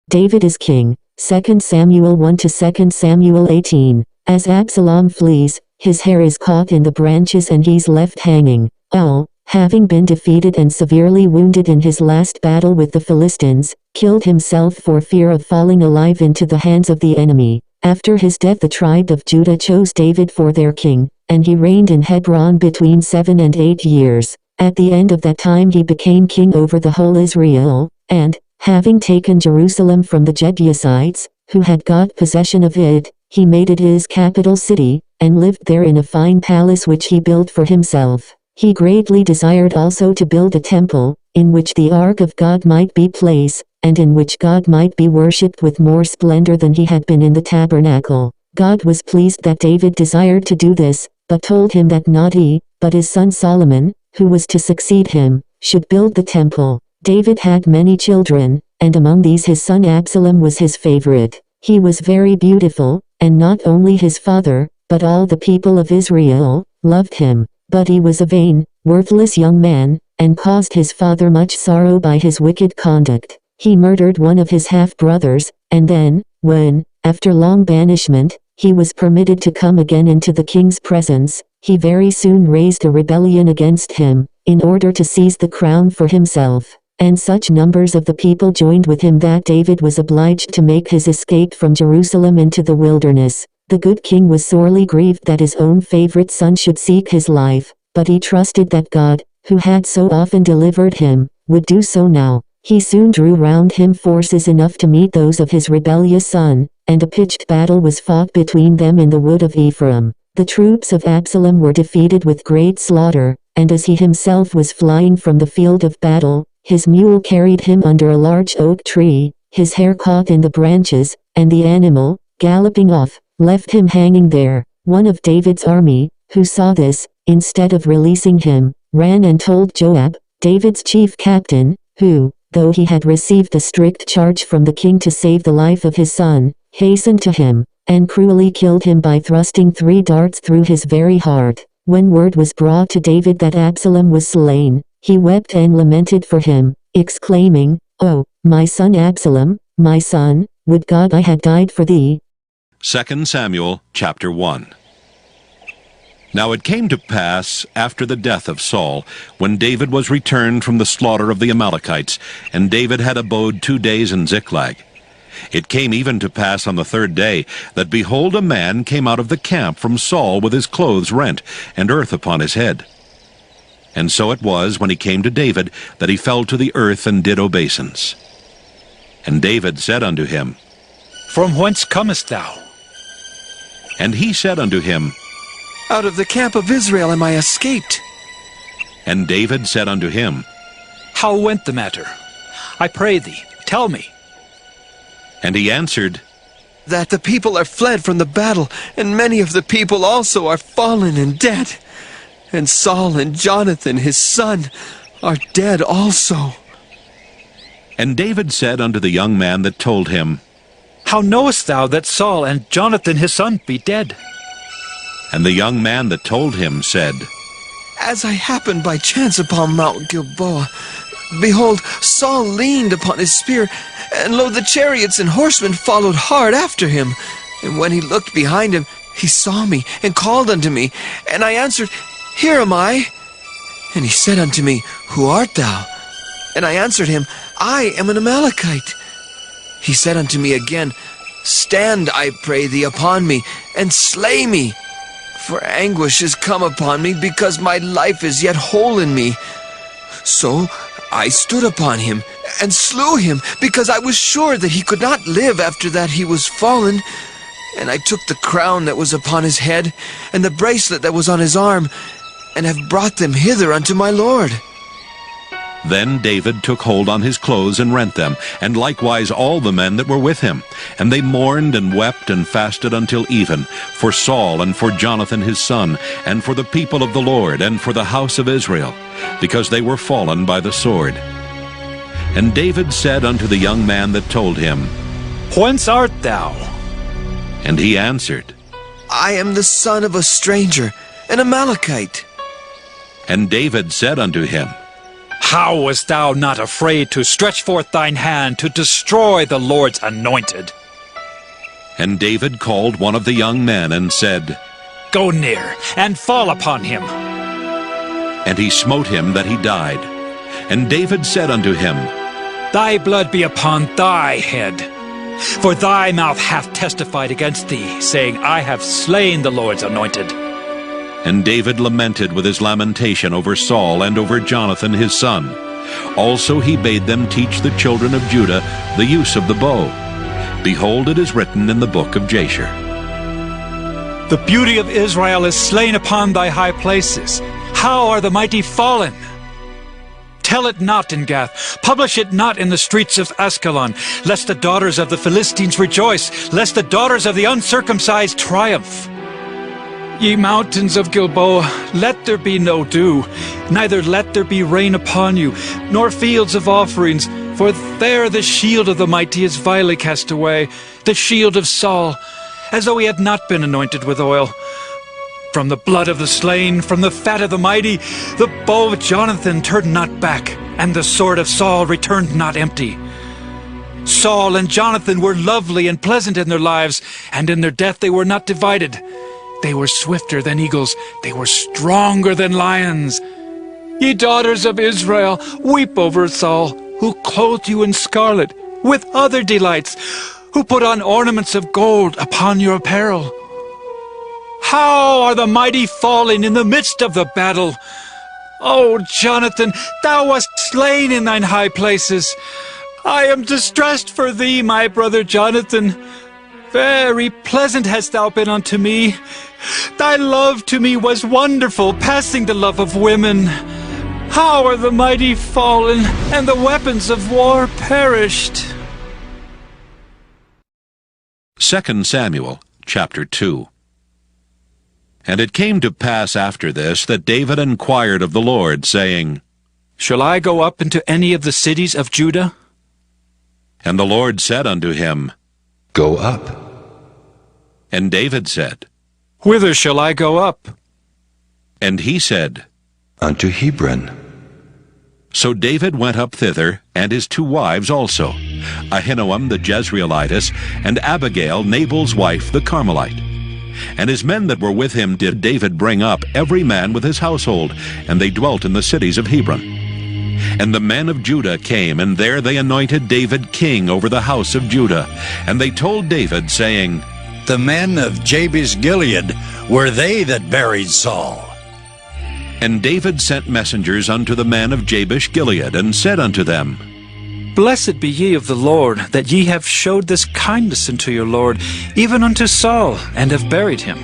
David is king. 2 Samuel 1 to 2 Samuel 18. As Absalom flees, his hair is caught in the branches and he's left hanging. Having been defeated and severely wounded in his last battle with the Philistines, killed himself for fear of falling alive into the hands of the enemy. After his death the tribe of Judah chose David for their king, and he reigned in Hebron between 7 and 8 years. At the end of that time he became king over the whole Israel, and, having taken Jerusalem from the Jebusites, who had got possession of it, he made it his capital city, and lived there in a fine palace which he built for himself. He greatly desired also to build a temple, in which the ark of God might be placed, and in which God might be worshipped with more splendor than he had been in the tabernacle. God was pleased that David desired to do this, but told him that not he, but his son Solomon, who was to succeed him, should build the temple. David had many children, and among these his son Absalom was his favorite. He was very beautiful, and not only his father, but all the people of Israel, loved him. But he was a vain, worthless young man, and caused his father much sorrow by his wicked conduct. He murdered one of his half-brothers, and then, when, after long banishment, he was permitted to come again into the king's presence, he very soon raised a rebellion against him, in order to seize the crown for himself. And such numbers of the people joined with him that David was obliged to make his escape from Jerusalem into the wilderness. The good king was sorely grieved that his own favorite son should seek his life, but he trusted that God, who had so often delivered him, would do so now. He soon drew round him forces enough to meet those of his rebellious son, and a pitched battle was fought between them in the wood of Ephraim. The troops of Absalom were defeated with great slaughter, and as he himself was flying from the field of battle, his mule carried him under a large oak tree, his hair caught in the branches, and the animal, galloping off, left him hanging there. One of David's army, who saw this, instead of releasing him, ran and told Joab, David's chief captain, who, though he had received a strict charge from the king to save the life of his son, hastened to him, and cruelly killed him by thrusting 3 darts through his very heart. When word was brought to David that Absalom was slain, he wept and lamented for him, exclaiming, "Oh, my son Absalom, my son, would God I had died for thee." 2 Samuel chapter 1. Now it came to pass, after the death of Saul, when David was returned from the slaughter of the Amalekites, and David had abode 2 days in Ziklag. It came even to pass on the 3rd day, that behold, a man came out of the camp from Saul with his clothes rent, and earth upon his head. And so it was, when he came to David, that he fell to the earth and did obeisance. And David said unto him, From whence comest thou? And he said unto him, Out of the camp of Israel am I escaped. And David said unto him, How went the matter? I pray thee, tell me. And he answered, That the people are fled from the battle, and many of the people also are fallen and dead. And Saul and Jonathan his son are dead also. And David said unto the young man that told him, How knowest thou that Saul and Jonathan his son be dead? And the young man that told him said, As I happened by chance upon Mount Gilboa, behold, Saul leaned upon his spear, and lo, the chariots and horsemen followed hard after him. And when he looked behind him, he saw me, and called unto me. And I answered, Here am I. And he said unto me, Who art thou? And I answered him, I am an Amalekite. He said unto me again, Stand, I pray thee, upon me, and slay me. For anguish is come upon me, because my life is yet whole in me. So I stood upon him, and slew him, because I was sure that he could not live after that he was fallen. And I took the crown that was upon his head, and the bracelet that was on his arm, and have brought them hither unto my lord. Then David took hold on his clothes and rent them, and likewise all the men that were with him. And they mourned and wept and fasted until even, for Saul and for Jonathan his son, and for the people of the Lord, and for the house of Israel, because they were fallen by the sword. And David said unto the young man that told him, Whence art thou? And he answered, I am the son of a stranger, an Amalekite. And David said unto him, How wast thou not afraid to stretch forth thine hand to destroy the Lord's anointed? And David called one of the young men and said, Go near, and fall upon him. And he smote him that he died. And David said unto him, Thy blood be upon thy head. For thy mouth hath testified against thee, saying, I have slain the Lord's anointed. And David lamented with his lamentation over Saul and over Jonathan his son. Also he bade them teach the children of Judah the use of the bow. Behold, it is written in the book of Jasher. The beauty of Israel is slain upon thy high places. How are the mighty fallen? Tell it not in Gath, publish it not in the streets of Askelon, lest the daughters of the Philistines rejoice, lest the daughters of the uncircumcised triumph. Ye mountains of Gilboa, let there be no dew, neither let there be rain upon you, nor fields of offerings, for there the shield of the mighty is vilely cast away, the shield of Saul, as though he had not been anointed with oil. From the blood of the slain, from the fat of the mighty, the bow of Jonathan turned not back, and the sword of Saul returned not empty. Saul and Jonathan were lovely and pleasant in their lives, and in their death they were not divided. They were swifter than eagles, they were stronger than lions. Ye daughters of Israel, weep over Saul, who clothed you in scarlet, with other delights, who put on ornaments of gold upon your apparel. How are the mighty fallen in the midst of the battle? O Jonathan, thou wast slain in thine high places. I am distressed for thee, my brother Jonathan. Very pleasant hast thou been unto me. Thy love to me was wonderful, passing the love of women. How are the mighty fallen, and the weapons of war perished? 2 Samuel chapter 2. And it came to pass after this that David inquired of the Lord, saying, Shall I go up into any of the cities of Judah? And the Lord said unto him, Go up. And David said, Whither shall I go up? And he said, Unto Hebron. So David went up thither, and his 2 wives also, Ahinoam the Jezreelitess, and Abigail Nabal's wife the Carmelite. And his men that were with him did David bring up, every man with his household, and they dwelt in the cities of Hebron. And the men of Judah came, and there they anointed David king over the house of Judah. And they told David, saying, The men of Jabesh Gilead were they that buried Saul. And David sent messengers unto the men of Jabesh Gilead, and said unto them, Blessed be ye of the Lord, that ye have showed this kindness unto your Lord, even unto Saul, and have buried him.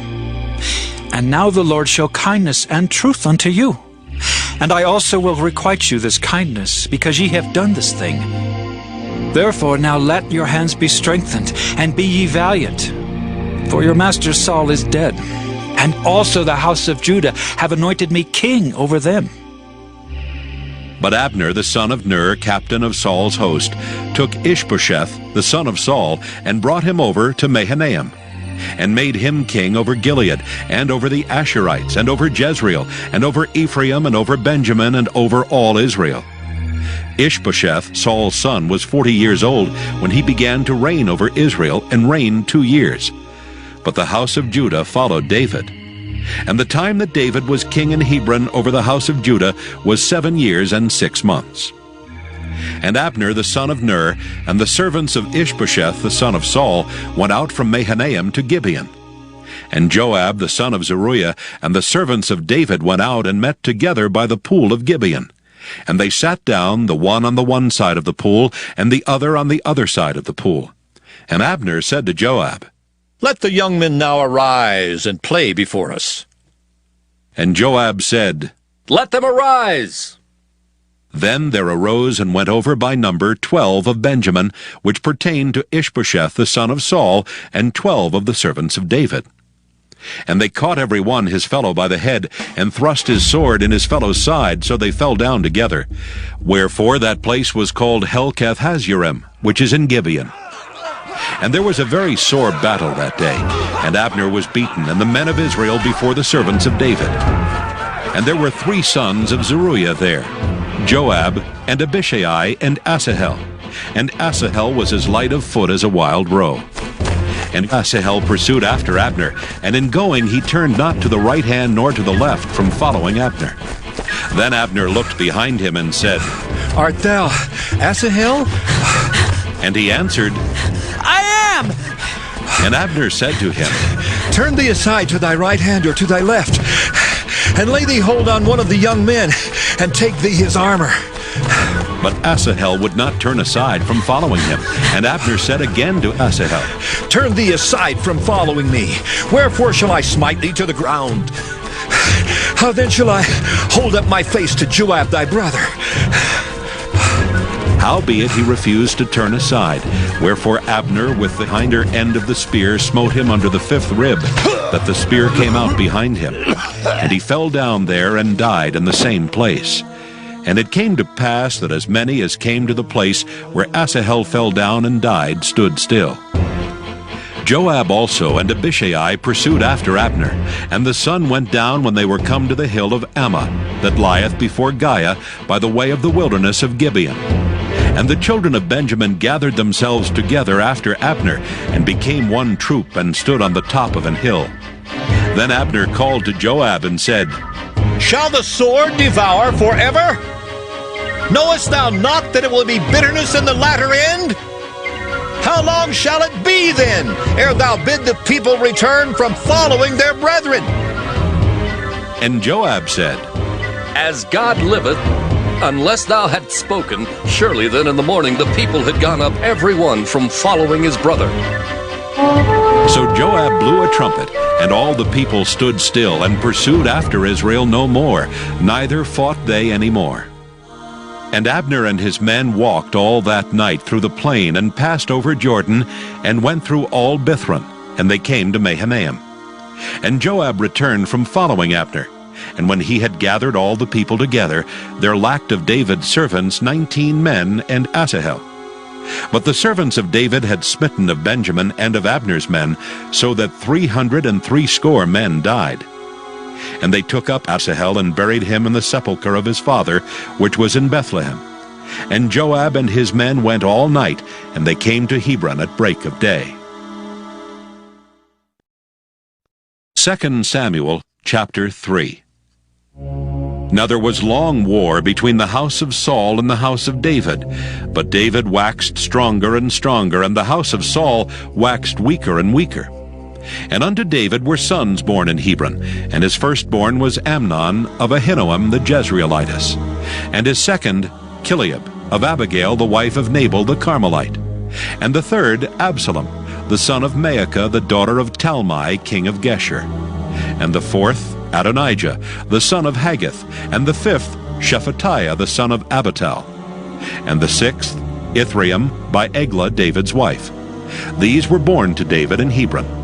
And now the Lord show kindness and truth unto you. And I also will requite you this kindness, because ye have done this thing. Therefore now let your hands be strengthened, and be ye valiant. For your master Saul is dead, and also the house of Judah have anointed me king over them. But Abner the son of Ner, captain of Saul's host, took Ishbosheth the son of Saul, and brought him over to Mahanaim, and made him king over Gilead, and over the Asherites, and over Jezreel, and over Ephraim, and over Benjamin, and over all Israel. Ishbosheth, Saul's son, was 40 years old when he began to reign over Israel, and reigned 2 years. But the house of Judah followed David. And the time that David was king in Hebron over the house of Judah was 7 years and 6 months. And Abner the son of Ner, and the servants of Ishbosheth the son of Saul, went out from Mahanaim to Gibeon. And Joab the son of Zeruiah, and the servants of David went out and met together by the pool of Gibeon. And they sat down, the one on the one side of the pool, and the other on the other side of the pool. And Abner said to Joab, Let the young men now arise and play before us. And Joab said, Let them arise. Then there arose and went over by number 12 of Benjamin, which pertained to Ishbosheth the son of Saul, and 12 of the servants of David. And they caught every one his fellow by the head, and thrust his sword in his fellow's side, so they fell down together. Wherefore that place was called Helkath Hazurim, which is in Gibeon. And there was a very sore battle that day, and Abner was beaten, and the men of Israel before the servants of David. And there were 3 sons of Zeruiah there, Joab, and Abishai, and Asahel. And Asahel was as light of foot as a wild roe. And Asahel pursued after Abner, and in going he turned not to the right hand nor to the left from following Abner. Then Abner looked behind him and said, Art thou Asahel? And he answered, I am! And Abner said to him, Turn thee aside to thy right hand or to thy left, and lay thee hold on one of the young men, and take thee his armor. But Asahel would not turn aside from following him. And Abner said again to Asahel, Turn thee aside from following me. Wherefore shall I smite thee to the ground? How then shall I hold up my face to Joab thy brother? Howbeit he refused to turn aside. Wherefore Abner with the hinder end of the spear smote him under the fifth rib, that the spear came out behind him. And he fell down there and died in the same place. And it came to pass that as many as came to the place where Asahel fell down and died stood still. Joab also and Abishai pursued after Abner, and the sun went down when they were come to the hill of Ammah, that lieth before Giah, by the way of the wilderness of Gibeon. And the children of Benjamin gathered themselves together after Abner, and became one troop, and stood on the top of an hill. Then Abner called to Joab and said, Shall the sword devour forever? Knowest thou not that it will be bitterness in the latter end? How long shall it be then, ere thou bid the people return from following their brethren? And Joab said, As God liveth, unless thou hadst spoken, surely then in the morning the people had gone up every one from following his brother. So Joab blew a trumpet, and all the people stood still, and pursued after Israel no more, neither fought they any more. And Abner and his men walked all that night through the plain, and passed over Jordan, and went through all Bithron, and they came to Mahanaim. And Joab returned from following Abner. And when he had gathered all the people together, there lacked of David's servants 19 men and Asahel. But the servants of David had smitten of Benjamin and of Abner's men, so that 360 men died. And they took up Asahel and buried him in the sepulchre of his father, which was in Bethlehem. And Joab and his men went all night, and they came to Hebron at break of day. 2 Samuel chapter 3. Now there was long war between the house of Saul and the house of David. But David waxed stronger and stronger, and the house of Saul waxed weaker and weaker. And unto David were sons born in Hebron, and his firstborn was Amnon of Ahinoam the Jezreelitess, and his second Chileab of Abigail the wife of Nabal the Carmelite, and the third Absalom, the son of Maacah the daughter of Talmai king of Geshur, and the fourth Adonijah the son of Haggith, and the fifth Shephatiah the son of Abital, and the sixth Ithream by Eglah David's wife. These were born to David in Hebron.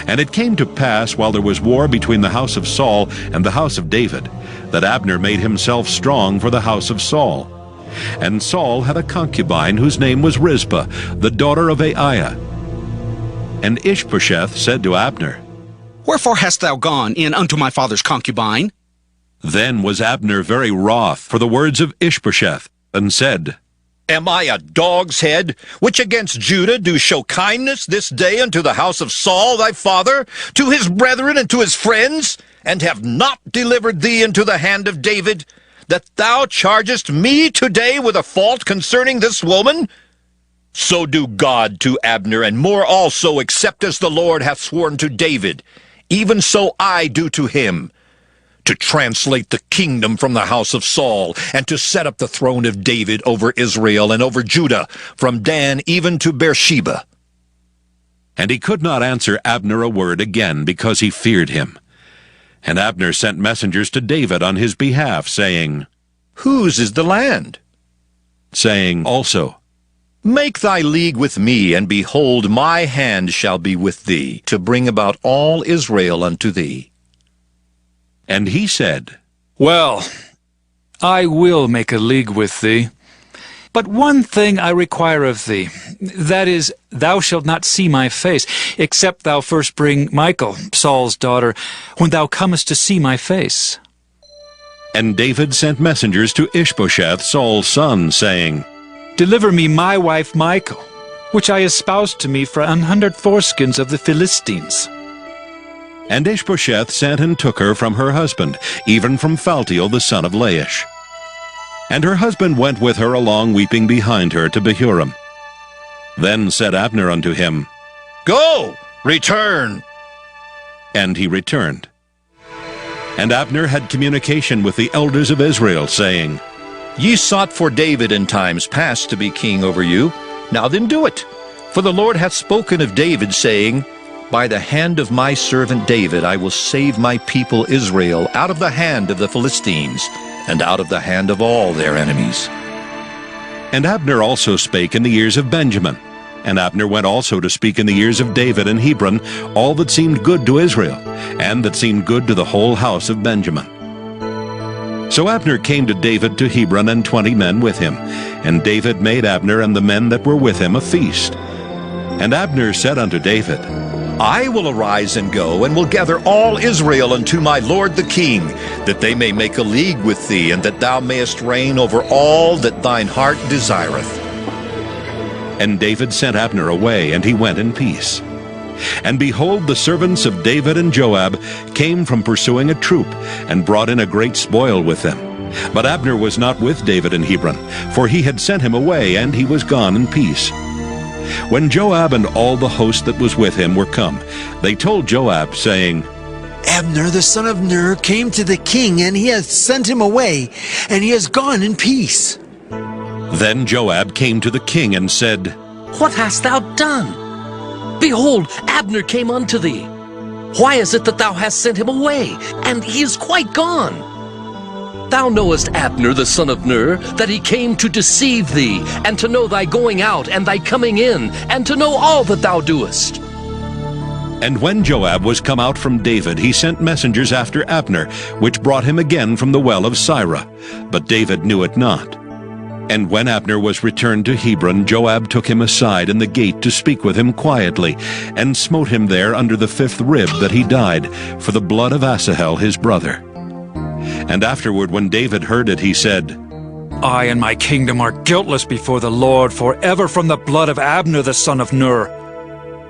And it came to pass, while there was war between the house of Saul and the house of David, that Abner made himself strong for the house of Saul. And Saul had a concubine whose name was Rizpah, the daughter of Aiah. And Ishbosheth said to Abner, Wherefore hast thou gone in unto my father's concubine? Then was Abner very wroth for the words of Ishbosheth, and said, Am I a dog's head, which against Judah do show kindness this day unto the house of Saul thy father, to his brethren and to his friends, and have not delivered thee into the hand of David, that thou chargest me today with a fault concerning this woman? So do God to Abner, and more also, except as the Lord hath sworn to David, even so I do to him, to translate the kingdom from the house of Saul, and to set up the throne of David over Israel and over Judah, from Dan even to Beersheba. And he could not answer Abner a word again, because he feared him. And Abner sent messengers to David on his behalf, saying, Whose is the land? Saying also, Make thy league with me, and behold, my hand shall be with thee, to bring about all Israel unto thee. And he said, Well, I will make a league with thee. But one thing I require of thee, that is, thou shalt not see my face, except thou first bring Michal, Saul's daughter, when thou comest to see my face. And David sent messengers to Ishbosheth, Saul's son, saying, Deliver me my wife Michal, which I espoused to me for 100 foreskins of the Philistines. And Ishbosheth sent and took her from her husband, even from Phaltiel the son of Laish. And her husband went with her along, weeping behind her, to Bahurim. Then said Abner unto him, Go, return. And he returned. And Abner had communication with the elders of Israel, saying, Ye sought for David in times past to be king over you. Now then do it. For the Lord hath spoken of David, saying, By the hand of my servant David I will save my people Israel out of the hand of the Philistines, and out of the hand of all their enemies. And Abner also spake in the ears of Benjamin. And Abner went also to speak in the ears of David in Hebron all that seemed good to Israel, and that seemed good to the whole house of Benjamin. So Abner came to David to Hebron, and 20 men with him. And David made Abner and the men that were with him a feast. And Abner said unto David, I will arise and go, and will gather all Israel unto my lord the king, that they may make a league with thee, and that thou mayest reign over all that thine heart desireth. And David sent Abner away, and he went in peace. And behold, the servants of David and Joab came from pursuing a troop, and brought in a great spoil with them. But Abner was not with David in Hebron, for he had sent him away, and he was gone in peace. When Joab and all the host that was with him were come, they told Joab, saying, Abner the son of Ner came to the king, and he hath sent him away, and he has gone in peace. Then Joab came to the king and said, What hast thou done? Behold, Abner came unto thee. Why is it that thou hast sent him away, and he is quite gone? Thou knowest Abner the son of Ner, that he came to deceive thee, and to know thy going out and thy coming in, and to know all that thou doest. And when Joab was come out from David, he sent messengers after Abner, which brought him again from the well of Sirah. But David knew it not. And when Abner was returned to Hebron, Joab took him aside in the gate to speak with him quietly, and smote him there under the 5th rib, that he died, for the blood of Asahel his brother. And afterward, when David heard it, he said, I and my kingdom are guiltless before the Lord forever from the blood of Abner the son of Ner.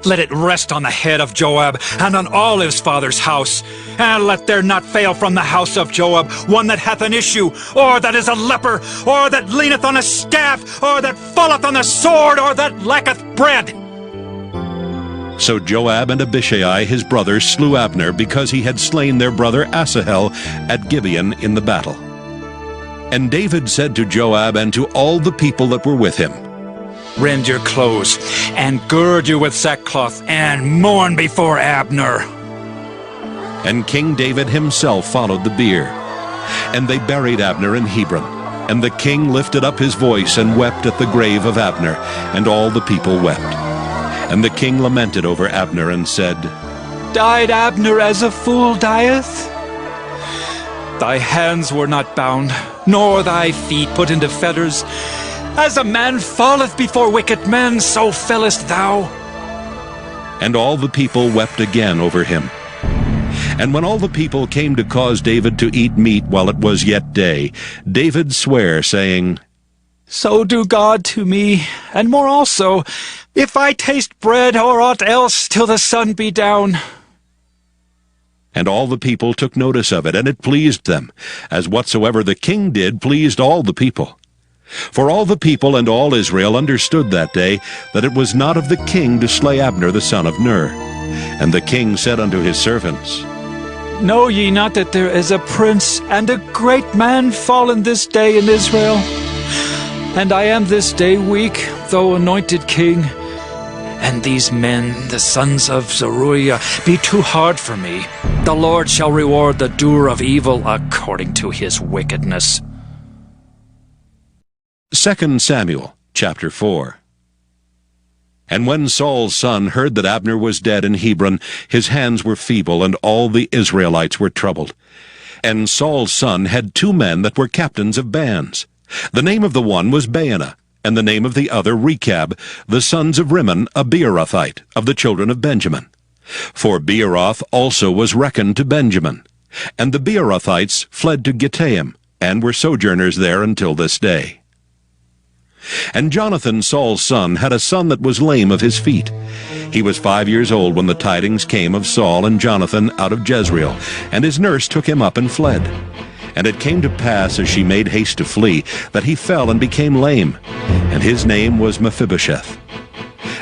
Let it rest on the head of Joab, and on all his father's house. And let there not fail from the house of Joab one that hath an issue, or that is a leper, or that leaneth on a staff, or that falleth on the sword, or that lacketh bread. So Joab and Abishai his brother slew Abner, because he had slain their brother Asahel at Gibeon in the battle. And David said to Joab and to all the people that were with him, Rend your clothes, and gird you with sackcloth, and mourn before Abner. And King David himself followed the bier. And they buried Abner in Hebron. And the king lifted up his voice and wept at the grave of Abner, and all the people wept. And the king lamented over Abner and said, Died Abner as a fool dieth? Thy hands were not bound, nor thy feet put into fetters. As a man falleth before wicked men, so fellest thou. And all the people wept again over him. And when all the people came to cause David to eat meat while it was yet day, David sware, saying, So do God to me, and more also, if I taste bread or aught else till the sun be down. And all the people took notice of it, and it pleased them, as whatsoever the king did pleased all the people. For all the people and all Israel understood that day that it was not of the king to slay Abner the son of Ner. And the king said unto his servants, Know ye not that there is a prince and a great man fallen this day in Israel? And I am this day weak, though anointed king. And these men, the sons of Zeruiah, be too hard for me. The Lord shall reward the doer of evil according to his wickedness. 2 Samuel chapter 4. And when Saul's son heard that Abner was dead in Hebron, his hands were feeble, and all the Israelites were troubled. And Saul's son had 2 men that were captains of bands. The name of the one was Baanah, and the name of the other Rechab, the sons of Rimmon, a Beerothite, of the children of Benjamin. For Beeroth also was reckoned to Benjamin. And the Beerothites fled to Gittaim, and were sojourners there until this day. And Jonathan, Saul's son, had a son that was lame of his feet. He was 5 years old when the tidings came of Saul and Jonathan out of Jezreel, and his nurse took him up and fled. And it came to pass, as she made haste to flee, that he fell and became lame, and his name was Mephibosheth.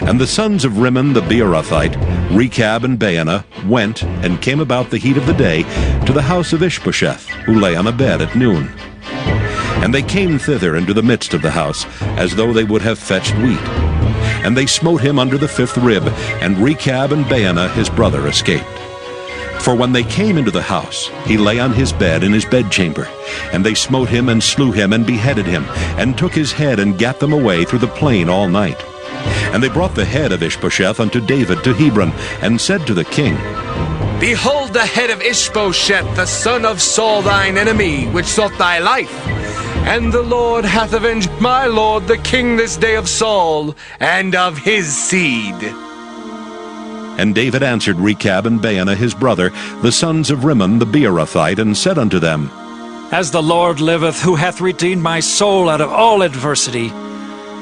And the sons of Rimmon the Beerothite, Rechab and Baanah, went and came about the heat of the day to the house of Ishbosheth, who lay on a bed at noon. And they came thither into the midst of the house, as though they would have fetched wheat. And they smote him under the 5th rib, and Rechab and Baanah his brother escaped. For when they came into the house, he lay on his bed in his bedchamber. And they smote him and slew him and beheaded him, and took his head and gat them away through the plain all night. And they brought the head of Ishbosheth unto David to Hebron, and said to the king, Behold the head of Ishbosheth, the son of Saul thine enemy, which sought thy life. And the Lord hath avenged my lord the king this day of Saul, and of his seed. And David answered Rechab and Baanah his brother, the sons of Rimmon the Beerothite, and said unto them, As the Lord liveth, who hath redeemed my soul out of all adversity,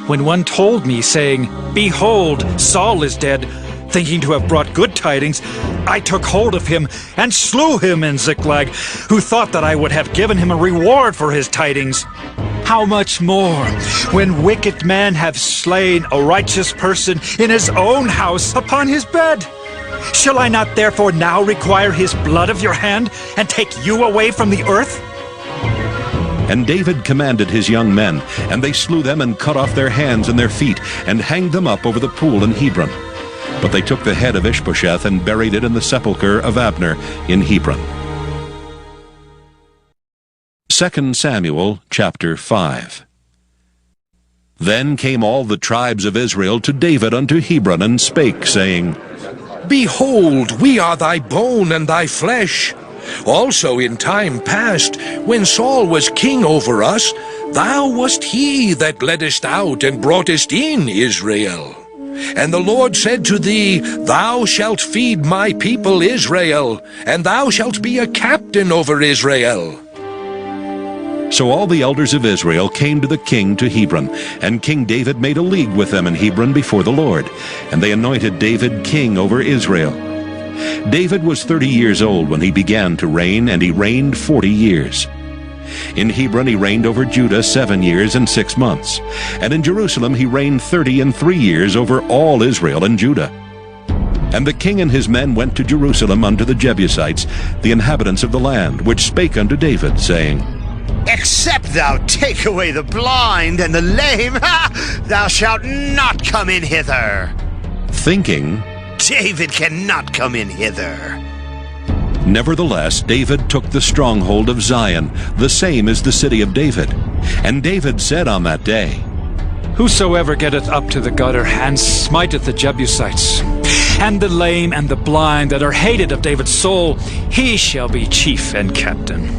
when one told me, saying, Behold, Saul is dead, thinking to have brought good tidings, I took hold of him and slew him in Ziklag, who thought that I would have given him a reward for his tidings. How much more, when wicked men have slain a righteous person in his own house upon his bed? Shall I not therefore now require his blood of your hand, and take you away from the earth? And David commanded his young men, and they slew them and cut off their hands and their feet, and hanged them up over the pool in Hebron. But they took the head of Ishbosheth and buried it in the sepulchre of Abner in Hebron. 2 Samuel chapter 5. Then came all the tribes of Israel to David unto Hebron, and spake, saying, Behold, we are thy bone and thy flesh. Also in time past, when Saul was king over us, thou wast he that leddest out and broughtest in Israel. And the Lord said to thee, Thou shalt feed my people Israel, and thou shalt be a captain over Israel. So all the elders of Israel came to the king to Hebron, and King David made a league with them in Hebron before the Lord, and they anointed David king over Israel. David was 30 years old when he began to reign, and he reigned 40 years. In Hebron he reigned over Judah 7 years and 6 months, and in Jerusalem he reigned 33 years over all Israel and Judah. And the king and his men went to Jerusalem unto the Jebusites, the inhabitants of the land, which spake unto David, saying, Except thou take away the blind and the lame, thou shalt not come in hither. Thinking, David cannot come in hither. Nevertheless, David took the stronghold of Zion, the same is the city of David. And David said on that day, Whosoever getteth up to the gutter, and smiteth the Jebusites, and the lame and the blind that are hated of David's soul, he shall be chief and captain.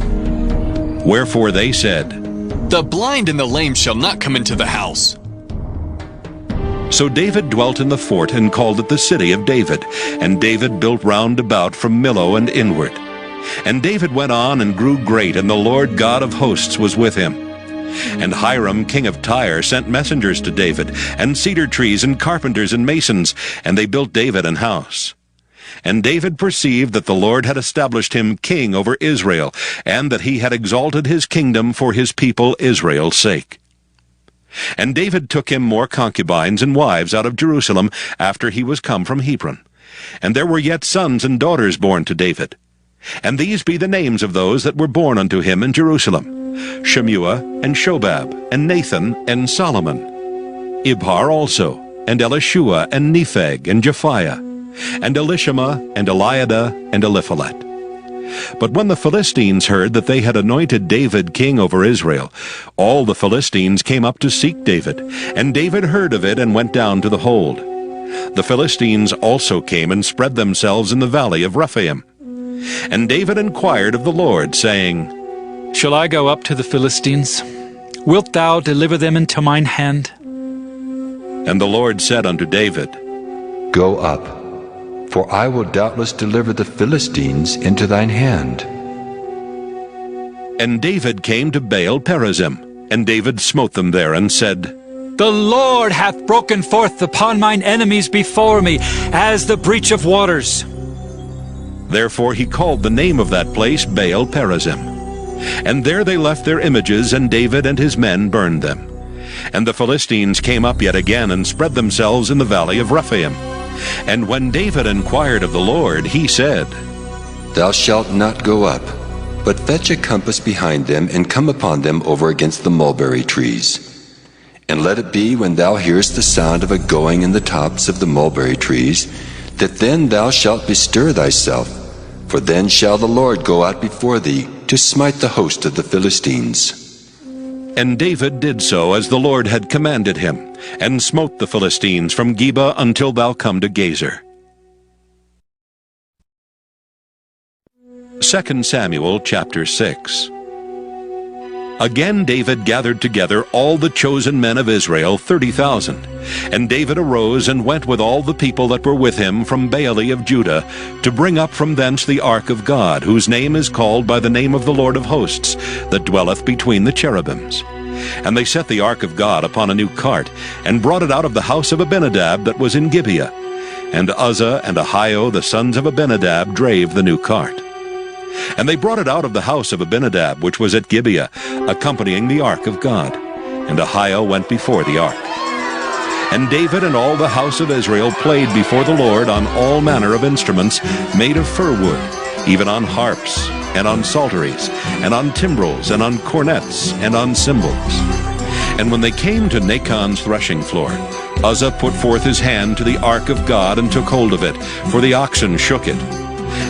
Wherefore they said, The blind and the lame shall not come into the house. So David dwelt in the fort, and called it the city of David. And David built round about from Millo and inward. And David went on and grew great, and the Lord God of hosts was with him. And Hiram king of Tyre sent messengers to David, and cedar trees, and carpenters, and masons, and they built David an house. And David perceived that the Lord had established him king over Israel, and that he had exalted his kingdom for his people Israel's sake. And David took him more concubines and wives out of Jerusalem after he was come from Hebron. And there were yet sons and daughters born to David. And these be the names of those that were born unto him in Jerusalem: Shemua, and Shobab, and Nathan, and Solomon. Ibhar also, and Elishua, and Nepheg, and Japhiah, and Elishama, and Eliada, and Eliphalet. But when the Philistines heard that they had anointed David king over Israel, all the Philistines came up to seek David, and David heard of it and went down to the hold. The Philistines also came and spread themselves in the valley of Rephaim. And David inquired of the Lord, saying, Shall I go up to the Philistines? Wilt thou deliver them into mine hand? And the Lord said unto David, Go up, for I will doubtless deliver the Philistines into thine hand. And David came to Baal Perazim, and David smote them there, and said, The Lord hath broken forth upon mine enemies before me, as the breach of waters. Therefore he called the name of that place Baal Perazim. And there they left their images, and David and his men burned them. And the Philistines came up yet again, and spread themselves in the valley of Rephaim. And when David inquired of the Lord, he said, Thou shalt not go up, but fetch a compass behind them, and come upon them over against the mulberry trees. And let it be, when thou hearest the sound of a going in the tops of the mulberry trees, that then thou shalt bestir thyself, for then shall the Lord go out before thee to smite the host of the Philistines. And David did so as the Lord had commanded him, and smote the Philistines from Geba until thou come to Gezer. 2 Samuel chapter 6. Again David gathered together all the chosen men of Israel, 30,000. And David arose and went with all the people that were with him from Baale of Judah, to bring up from thence the ark of God, whose name is called by the name of the Lord of hosts, that dwelleth between the cherubims. And they set the ark of God upon a new cart, and brought it out of the house of Abinadab that was in Gibeah. And Uzzah and Ahio the sons of Abinadab drave the new cart. And they brought it out of the house of Abinadab, which was at Gibeah, accompanying the ark of God. And Ahio went before the ark. And David and all the house of Israel played before the Lord on all manner of instruments made of fir wood, even on harps, and on psalteries, and on timbrels, and on cornets, and on cymbals. And when they came to Nachon's threshing floor, Uzzah put forth his hand to the ark of God, and took hold of it, for the oxen shook it.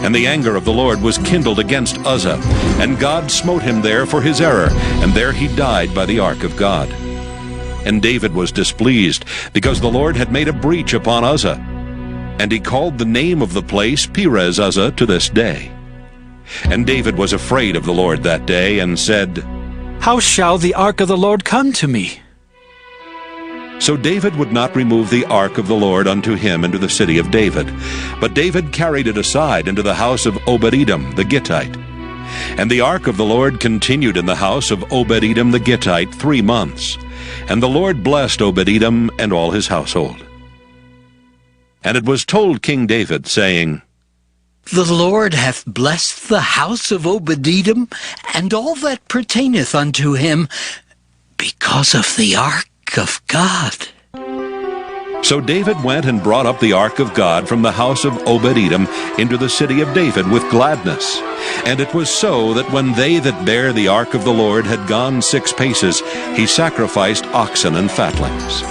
And the anger of the Lord was kindled against Uzzah, and God smote him there for his error, and there he died by the ark of God. And David was displeased, because the Lord had made a breach upon Uzzah. And he called the name of the place Perez Uzzah to this day. And David was afraid of the Lord that day, and said, How shall the ark of the Lord come to me? So David would not remove the ark of the Lord unto him into the city of David, but David carried it aside into the house of Obed-Edom the Gittite. And the ark of the Lord continued in the house of Obed-Edom the Gittite 3 months. And the Lord blessed Obed-Edom and all his household. And it was told King David, saying, The Lord hath blessed the house of Obed-Edom, and all that pertaineth unto him, because of the ark of God. So David went and brought up the ark of God from the house of Obed-Edom into the city of David with gladness. And it was so that when they that bare the ark of the Lord had gone 6 paces, he sacrificed oxen and fatlings.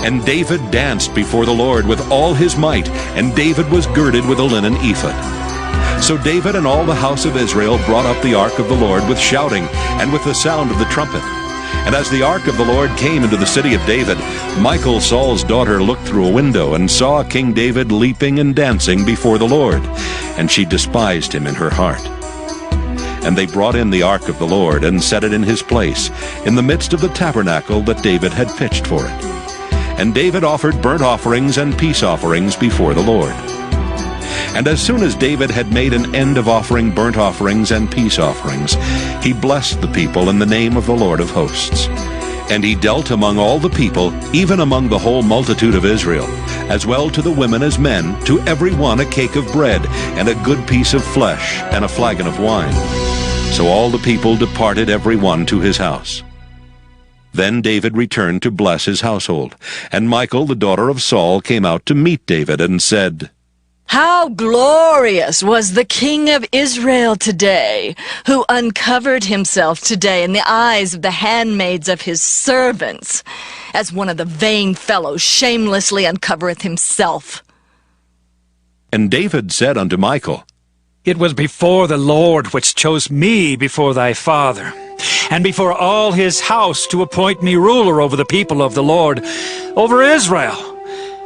And David danced before the Lord with all his might, and David was girded with a linen ephod. So David and all the house of Israel brought up the ark of the Lord with shouting, and with the sound of the trumpet. And as the ark of the Lord came into the city of David, Michal, Saul's daughter, looked through a window, and saw King David leaping and dancing before the Lord, and she despised him in her heart. And they brought in the ark of the Lord, and set it in his place, in the midst of the tabernacle that David had pitched for it. And David offered burnt offerings and peace offerings before the Lord. And as soon as David had made an end of offering burnt offerings and peace offerings, he blessed the people in the name of the Lord of hosts. And he dealt among all the people, even among the whole multitude of Israel, as well to the women as men, to every one a cake of bread, and a good piece of flesh, and a flagon of wine. So all the people departed every one to his house. Then David returned to bless his household. And Michal, the daughter of Saul, came out to meet David, and said, How glorious was the King of Israel today, who uncovered himself today in the eyes of the handmaids of his servants, as one of the vain fellows shamelessly uncovereth himself. And David said unto Michal, It was before the Lord which chose me before thy father, and before all his house, to appoint me ruler over the people of the Lord, over Israel.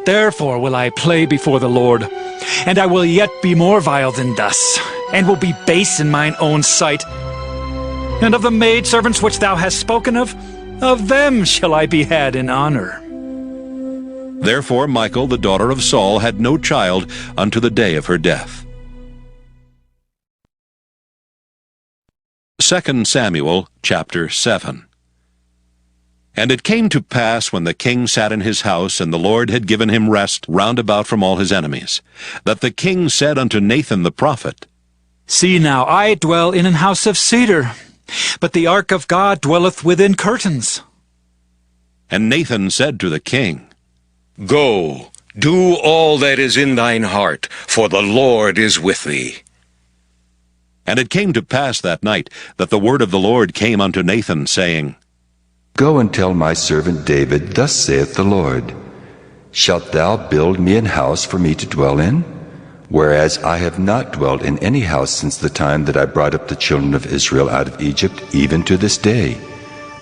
Therefore will I play before the Lord, and I will yet be more vile than thus, and will be base in mine own sight. And of the maidservants which thou hast spoken of them shall I be had in honor. Therefore Michal, the daughter of Saul, had no child unto the day of her death. 2 Samuel chapter 7. And it came to pass, when the king sat in his house, and the Lord had given him rest round about from all his enemies, that the king said unto Nathan the prophet, See now, I dwell in an house of cedar, but the ark of God dwelleth within curtains. And Nathan said to the king, Go, do all that is in thine heart, for the Lord is with thee. And it came to pass that night, that the word of the Lord came unto Nathan, saying, Go and tell my servant David, Thus saith the Lord, Shalt thou build me an house for me to dwell in? Whereas I have not dwelt in any house since the time that I brought up the children of Israel out of Egypt, even to this day,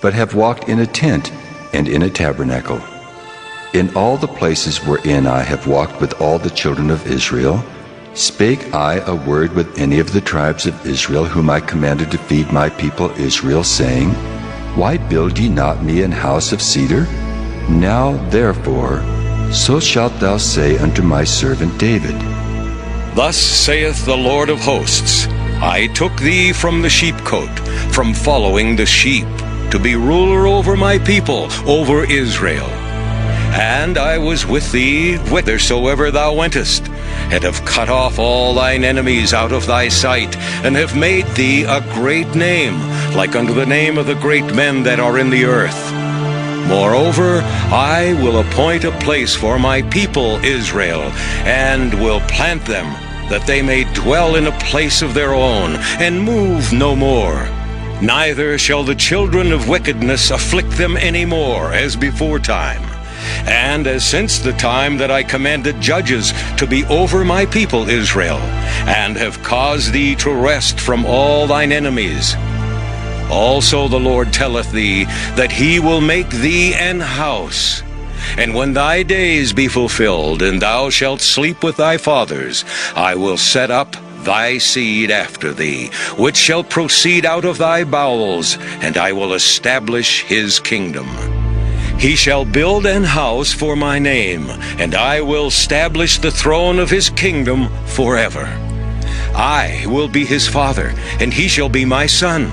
but have walked in a tent and in a tabernacle. In all the places wherein I have walked with all the children of Israel, spake I a word with any of the tribes of Israel, whom I commanded to feed my people Israel, saying, Why build ye not me an house of cedar? Now therefore, so shalt thou say unto my servant David, Thus saith the Lord of hosts, I took thee from the sheepcote, from following the sheep, to be ruler over my people, over Israel. And I was with thee whithersoever thou wentest, and have cut off all thine enemies out of thy sight, and have made thee a great name, like unto the name of the great men that are in the earth. Moreover, I will appoint a place for my people Israel, and will plant them, that they may dwell in a place of their own, and move no more. Neither shall the children of wickedness afflict them any more, as before time. And as since the time that I commanded judges to be over my people Israel, and have caused thee to rest from all thine enemies. Also the Lord telleth thee, that he will make thee an house. And when thy days be fulfilled, and thou shalt sleep with thy fathers, I will set up thy seed after thee, which shall proceed out of thy bowels, and I will establish his kingdom. He shall build an house for my name, and I will establish the throne of his kingdom forever. I will be his father, and he shall be my son.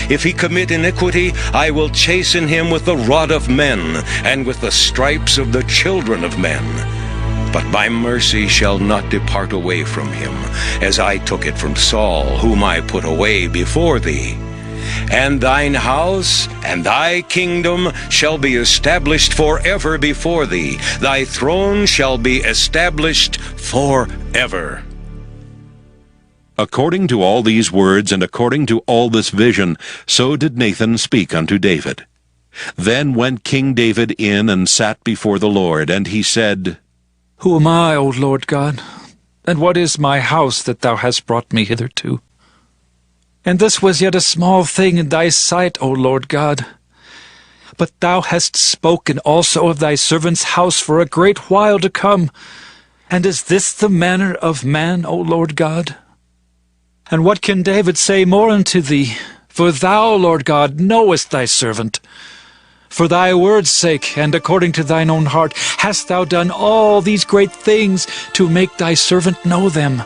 If he commit iniquity, I will chasten him with the rod of men, and with the stripes of the children of men. But my mercy shall not depart away from him, as I took it from Saul, whom I put away before thee. And thine house and thy kingdom shall be established forever before thee. Thy throne shall be established forever. According to all these words, and according to all this vision, so did Nathan speak unto David. Then went King David in and sat before the Lord, and he said, Who am I, O Lord God? And what is my house that thou hast brought me hitherto? And this was yet a small thing in thy sight, O Lord God. But thou hast spoken also of thy servant's house for a great while to come. And is this the manner of man, O Lord God? And what can David say more unto thee? For thou, Lord God, knowest thy servant. For thy word's sake, and according to thine own heart, hast thou done all these great things to make thy servant know them.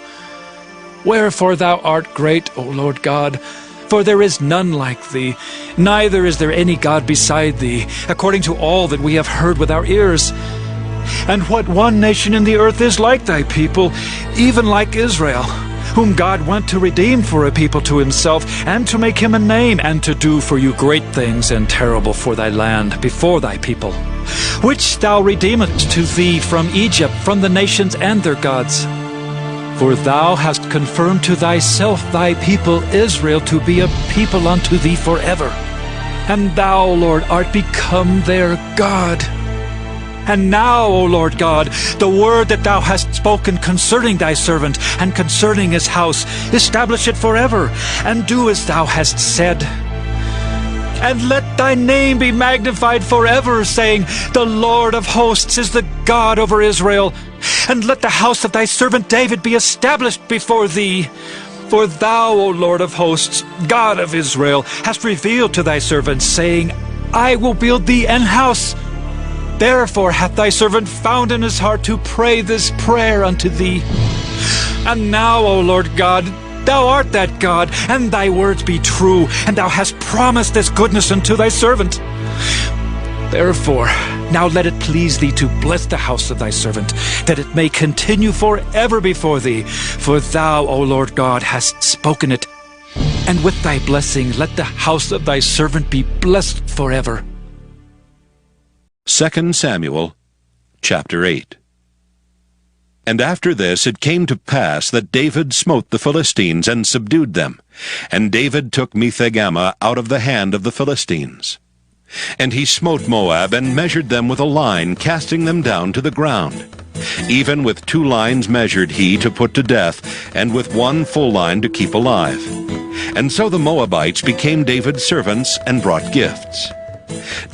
Wherefore thou art great, O Lord God, for there is none like thee, neither is there any God beside thee, according to all that we have heard with our ears. And what one nation in the earth is like thy people, even like Israel, whom God went to redeem for a people to himself, and to make him a name, and to do for you great things and terrible for thy land before thy people, which thou redeemest to thee from Egypt, from the nations and their gods. For thou hast confirmed to thyself thy people Israel to be a people unto thee forever. And thou, Lord, art become their God. And now, O Lord God, the word that thou hast spoken concerning thy servant, and concerning his house, establish it forever, and do as thou hast said. And let thy name be magnified forever, saying, The Lord of hosts is the God over Israel. And let the house of thy servant David be established before thee. For thou, O Lord of hosts, God of Israel, hast revealed to thy servant, saying, I will build thee an house. Therefore hath thy servant found in his heart to pray this prayer unto thee. And now, O Lord God, Thou art that God, and thy words be true, and thou hast promised this goodness unto thy servant. Therefore, now let it please thee to bless the house of thy servant, that it may continue forever before thee. For thou, O Lord God, hast spoken it. And with thy blessing, let the house of thy servant be blessed forever. 2 Samuel, chapter 8. And after this it came to pass that David smote the Philistines and subdued them. And David took Methegama out of the hand of the Philistines. And he smote Moab, and measured them with a line, casting them down to the ground. Even with 2 lines measured he to put to death, and with 1 full line to keep alive. And so the Moabites became David's servants, and brought gifts.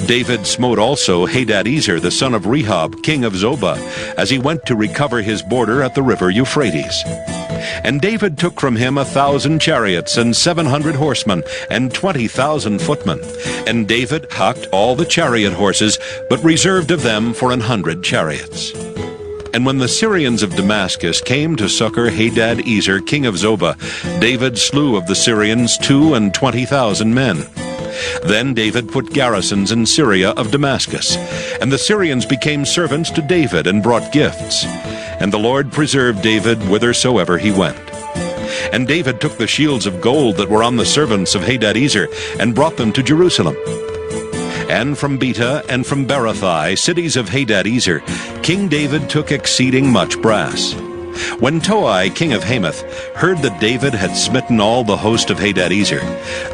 David smote also Hadadezer the son of Rehob, king of Zobah, as he went to recover his border at the river Euphrates. And David took from him 1,000 chariots, and 700 horsemen, and 20,000 footmen. And David hocked all the chariot horses, but reserved of them for 100 chariots. And when the Syrians of Damascus came to succor Hadadezer king of Zobah, David slew of the Syrians 22,000 men. Then David put garrisons in Syria of Damascus, and the Syrians became servants to David, and brought gifts. And the Lord preserved David whithersoever he went. And David took the shields of gold that were on the servants of Hadadezer, and brought them to Jerusalem. And from Beta and from Berothai, cities of Hadadezer, King David took exceeding much brass. When Toi, king of Hamath, heard that David had smitten all the host of Hadadezer,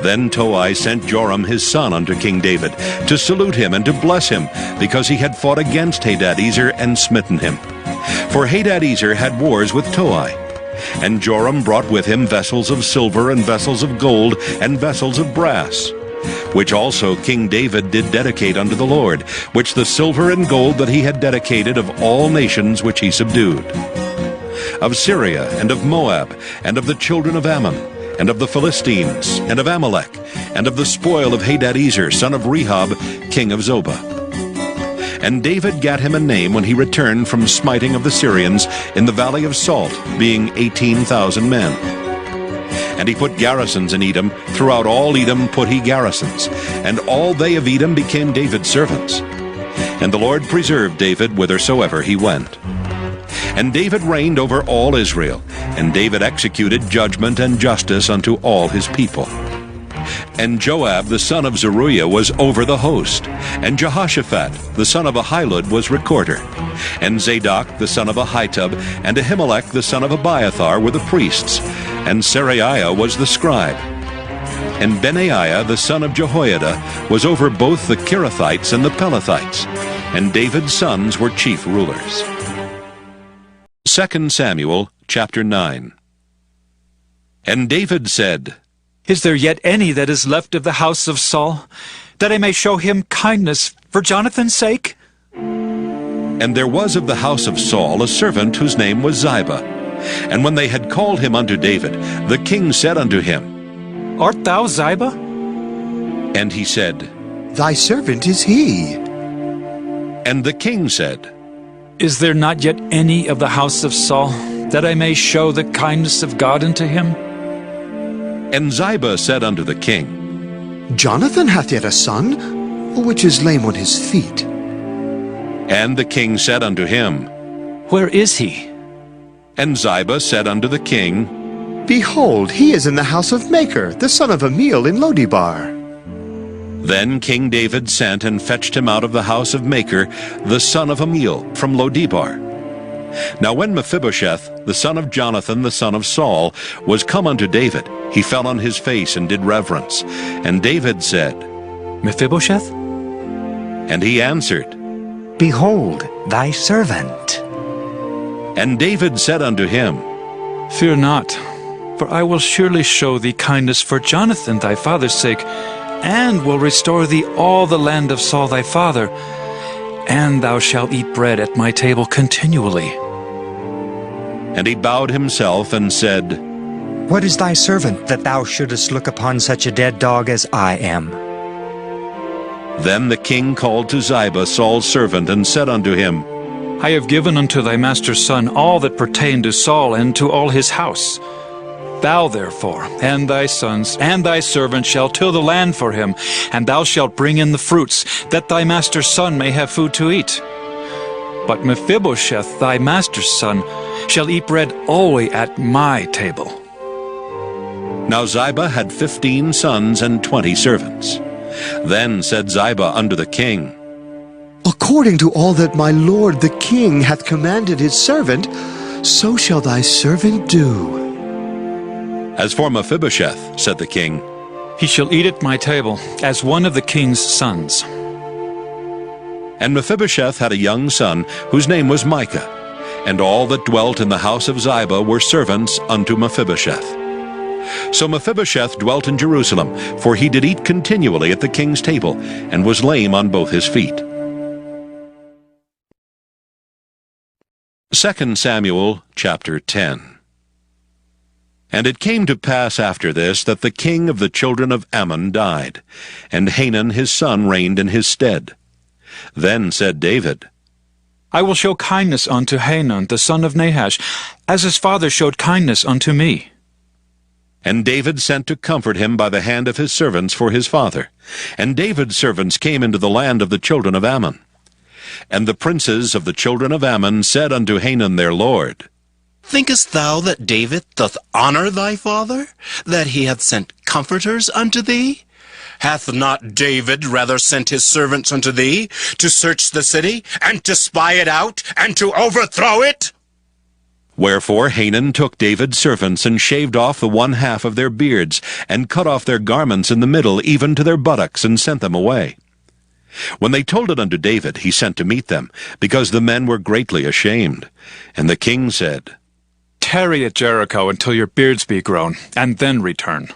then Toi sent Joram his son unto King David, to salute him and to bless him, because he had fought against Hadadezer and smitten him. For Hadadezer had wars with Toi. And Joram brought with him vessels of silver, and vessels of gold, and vessels of brass, which also King David did dedicate unto the Lord, which the silver and gold that he had dedicated of all nations which he subdued, of Syria, and of Moab, and of the children of Ammon, and of the Philistines, and of Amalek, and of the spoil of Hadadezer, son of Rehob, king of Zobah. And David gat him a name when he returned from smiting of the Syrians in the valley of Salt, being 18,000 men. And he put garrisons in Edom. Throughout all Edom put he garrisons, and all they of Edom became David's servants. And the Lord preserved David whithersoever he went. And David reigned over all Israel, and David executed judgment and justice unto all his people. And Joab the son of Zeruiah was over the host, and Jehoshaphat the son of Ahilud was recorder, and Zadok the son of Ahitub, and Ahimelech the son of Abiathar were the priests, and Seraiah was the scribe. And Benaiah the son of Jehoiada was over both the Kerethites and the Pelethites, and David's sons were chief rulers. 2 Samuel chapter 9. And David said, Is there yet any that is left of the house of Saul, that I may show him kindness for Jonathan's sake? And there was of the house of Saul a servant whose name was Ziba. And when they had called him unto David, the king said unto him, Art thou Ziba? And he said, Thy servant is he. And the king said, Is there not yet any of the house of Saul, that I may show the kindness of God unto him? And Ziba said unto the king, Jonathan hath yet a son, which is lame on his feet. And the king said unto him, Where is he? And Ziba said unto the king, Behold, he is in the house of Machir, the son of Amiel in Lodibar. Then King David sent and fetched him out of the house of Machir, the son of Amiel, from Lodibar. Now when Mephibosheth, the son of Jonathan, the son of Saul, was come unto David, he fell on his face and did reverence. And David said, Mephibosheth? And he answered, Behold, thy servant. And David said unto him, Fear not, for I will surely show thee kindness for Jonathan thy father's sake, and will restore thee all the land of Saul thy father, and thou shalt eat bread at my table continually. And he bowed himself and said, What is thy servant, that thou shouldest look upon such a dead dog as I am? Then the king called to Ziba Saul's servant, and said unto him, I have given unto thy master's son all that pertained to Saul and to all his house. Thou therefore, and thy sons, and thy servants shall till the land for him, and thou shalt bring in the fruits, that thy master's son may have food to eat. But Mephibosheth, thy master's son, shall eat bread always at my table. Now Ziba had 15 sons and 20 servants. Then said Ziba unto the king, According to all that my lord the king hath commanded his servant, so shall thy servant do. As for Mephibosheth, said the king, He shall eat at my table, as one of the king's sons. And Mephibosheth had a young son, whose name was Micah, and all that dwelt in the house of Ziba were servants unto Mephibosheth. So Mephibosheth dwelt in Jerusalem, for he did eat continually at the king's table, and was lame on both his feet. 2 Samuel chapter 10. And it came to pass after this that the king of the children of Ammon died, and Hanun his son reigned in his stead. Then said David, I will show kindness unto Hanun the son of Nahash, as his father showed kindness unto me. And David sent to comfort him by the hand of his servants for his father. And David's servants came into the land of the children of Ammon. And the princes of the children of Ammon said unto Hanun their lord, Thinkest thou that David doth honor thy father, that he hath sent comforters unto thee? Hath not David rather sent his servants unto thee, to search the city, and to spy it out, and to overthrow it? Wherefore Hanun took David's servants, and shaved off the one half of their beards, and cut off their garments in the middle, even to their buttocks, and sent them away. When they told it unto David, he sent to meet them, because the men were greatly ashamed. And the king said, Tarry at Jericho until your beards be grown, and then return.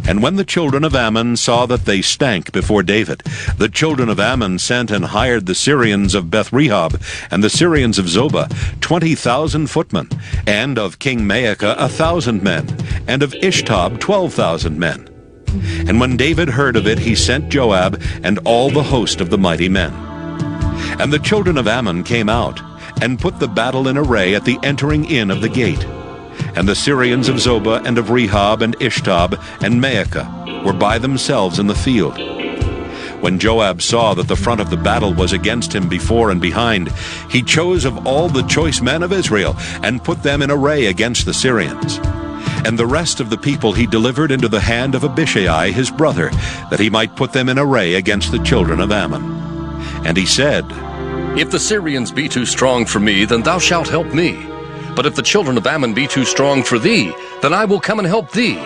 And when the children of Ammon saw that they stank before David, the children of Ammon sent and hired the Syrians of Beth-rehob, and the Syrians of Zobah, 20,000 footmen, and of King Maacah 1,000 men, and of Ishtob 12,000 men. And when David heard of it, he sent Joab and all the host of the mighty men. And the children of Ammon came out, and put the battle in array at the entering in of the gate. And the Syrians of Zobah and of Rehob and Ishtob and Maacah were by themselves in the field. When Joab saw that the front of the battle was against him before and behind, he chose of all the choice men of Israel, and put them in array against the Syrians. And the rest of the people he delivered into the hand of Abishai his brother, that he might put them in array against the children of Ammon. And he said, If the Syrians be too strong for me, then thou shalt help me. But if the children of Ammon be too strong for thee, then I will come and help thee.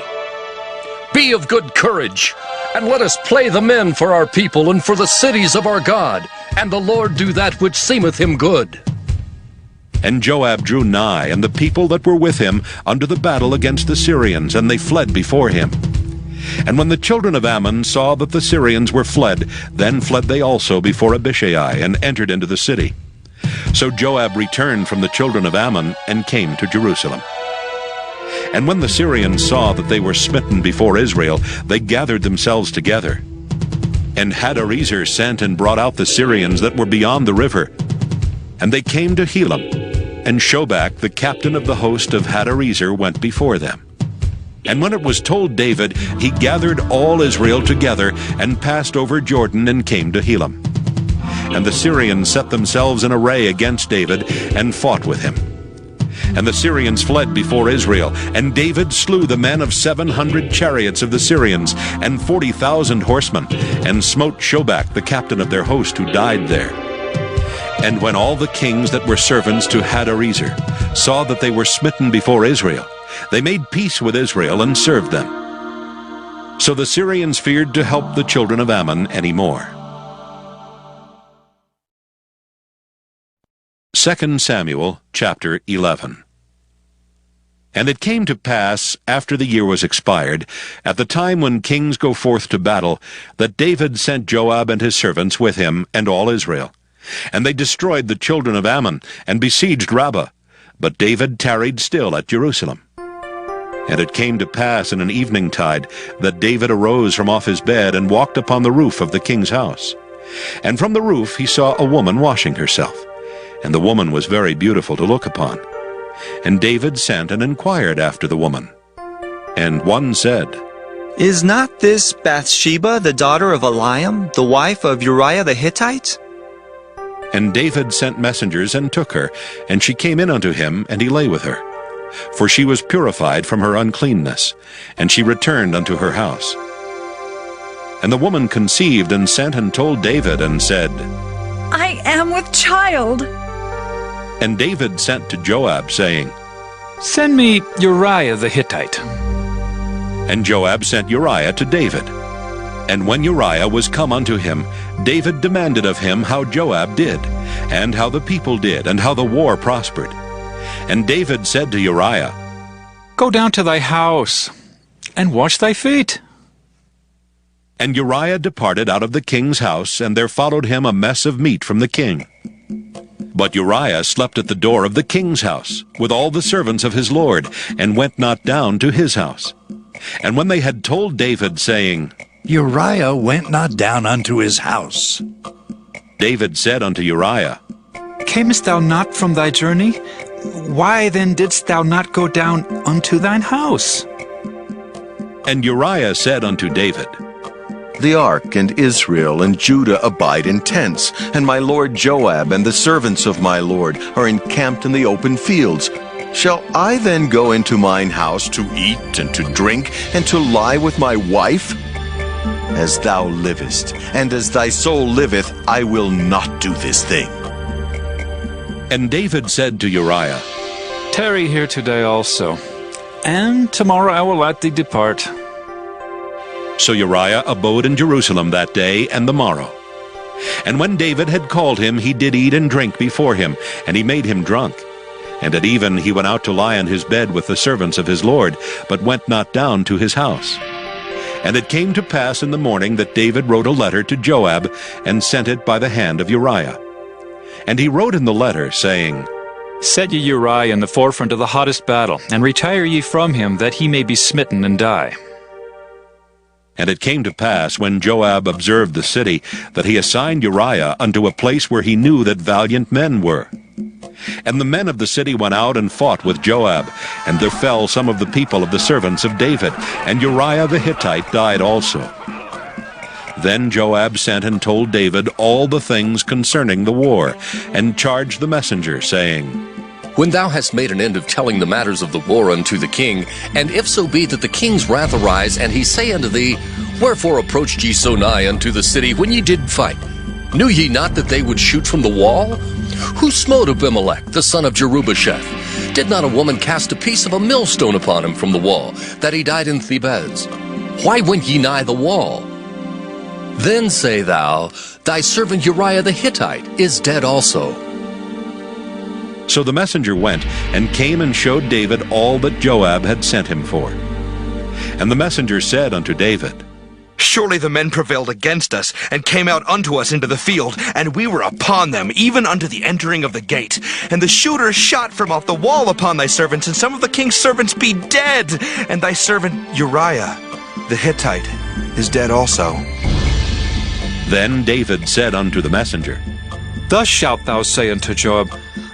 Be of good courage, and let us play the men for our people and for the cities of our God, and the Lord do that which seemeth him good. And Joab drew nigh, and the people that were with him, unto the battle against the Syrians, and they fled before him. And when the children of Ammon saw that the Syrians were fled, then fled they also before Abishai, and entered into the city. So Joab returned from the children of Ammon, and came to Jerusalem. And when the Syrians saw that they were smitten before Israel, they gathered themselves together. And Hadarezer sent and brought out the Syrians that were beyond the river. And they came to Helam, and Shobach, the captain of the host of Hadarezer, went before them. And when it was told David, he gathered all Israel together, and passed over Jordan, and came to Helam. And the Syrians set themselves in array against David, and fought with him. And the Syrians fled before Israel, and David slew the men of 700 chariots of the Syrians, and 40,000 horsemen, and smote Shobach, the captain of their host, who died there. And when all the kings that were servants to Hadarezer saw that they were smitten before Israel, they made peace with Israel, and served them. So the Syrians feared to help the children of Ammon any more. 2 Samuel chapter 11. And it came to pass, after the year was expired, at the time when kings go forth to battle, that David sent Joab and his servants with him, and all Israel. And they destroyed the children of Ammon, and besieged Rabbah. But David tarried still at Jerusalem. And it came to pass in an eveningtide, that David arose from off his bed, and walked upon the roof of the king's house. And from the roof he saw a woman washing herself. And the woman was very beautiful to look upon. And David sent and inquired after the woman. And one said, Is not this Bathsheba, the daughter of Eliam, the wife of Uriah the Hittite? And David sent messengers and took her, and she came in unto him, and he lay with her. For she was purified from her uncleanness, and she returned unto her house. And the woman conceived, and sent and told David, and said, I am with child. And David sent to Joab, saying, Send me Uriah the Hittite. And Joab sent Uriah to David. And when Uriah was come unto him, David demanded of him how Joab did, and how the people did, and how the war prospered. And David said to Uriah, Go down to thy house, and wash thy feet. And Uriah departed out of the king's house, and there followed him a mess of meat from the king. But Uriah slept at the door of the king's house, with all the servants of his lord, and went not down to his house. And when they had told David, saying, Uriah went not down unto his house, David said unto Uriah, Camest thou not from thy journey? Why then didst thou not go down unto thine house? And Uriah said unto David, The ark and Israel and Judah abide in tents, and my lord Joab and the servants of my lord are encamped in the open fields. Shall I then go into mine house to eat and to drink and to lie with my wife? As thou livest, and as thy soul liveth, I will not do this thing. And David said to Uriah, Tarry here today also, and tomorrow I will let thee depart. So Uriah abode in Jerusalem that day and the morrow. And when David had called him, he did eat and drink before him, and he made him drunk. And at even he went out to lie on his bed with the servants of his lord, but went not down to his house. And it came to pass in the morning that David wrote a letter to Joab, and sent it by the hand of Uriah. And he wrote in the letter, saying, Set ye Uriah in the forefront of the hottest battle, and retire ye from him, that he may be smitten and die. And it came to pass, when Joab observed the city, that he assigned Uriah unto a place where he knew that valiant men were. And the men of the city went out and fought with Joab, and there fell some of the people of the servants of David, and Uriah the Hittite died also. Then Joab sent and told David all the things concerning the war, and charged the messenger, saying, When thou hast made an end of telling the matters of the war unto the king, and if so be that the king's wrath arise, and he say unto thee, Wherefore approached ye so nigh unto the city when ye did fight? Knew ye not that they would shoot from the wall? Who smote Abimelech, the son of Jerubbesheth? Did not a woman cast a piece of a millstone upon him from the wall, that he died in Thebez? Why went ye nigh the wall? Then say thou, Thy servant Uriah the Hittite is dead also. So the messenger went, and came and showed David all that Joab had sent him for. And the messenger said unto David, Surely the men prevailed against us, and came out unto us into the field, and we were upon them, even unto the entering of the gate. And the shooters shot from off the wall upon thy servants, and some of the king's servants be dead. And thy servant Uriah the Hittite is dead also. Then David said unto the messenger, Thus shalt thou say unto Joab,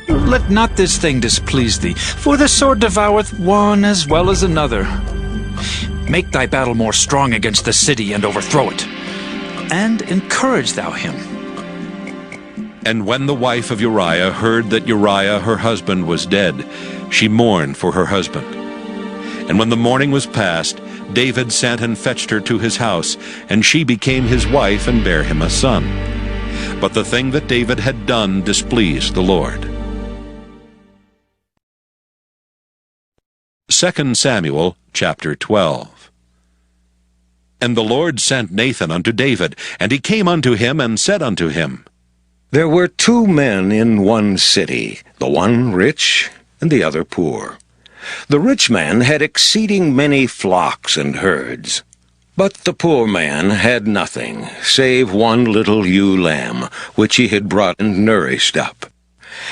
Let not this thing displease thee, for the sword devoureth one as well as another. Make thy battle more strong against the city, and overthrow it, and encourage thou him. And when the wife of Uriah heard that Uriah her husband was dead, she mourned for her husband. And when the morning was past, David sent and fetched her to his house, and she became his wife, and bare him a son. But the thing that David had done displeased the Lord. 2 Samuel chapter 12. And the Lord sent Nathan unto David, and he came unto him, and said unto him, There were 2 men in one city, the one rich and the other poor. The rich man had exceeding many flocks and herds, but the poor man had nothing, save one little ewe lamb, which he had brought and nourished up.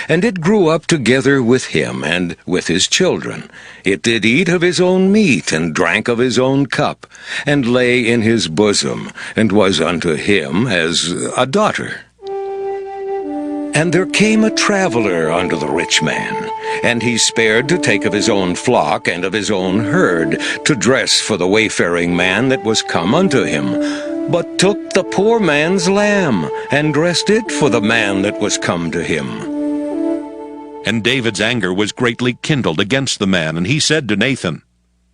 And it grew up together with him and with his children. It did eat of his own meat, and drank of his own cup, and lay in his bosom, and was unto him as a daughter. And there came a traveler unto the rich man, and he spared to take of his own flock and of his own herd, to dress for the wayfaring man that was come unto him, but took the poor man's lamb, and dressed it for the man that was come to him. And David's anger was greatly kindled against the man, and he said to Nathan,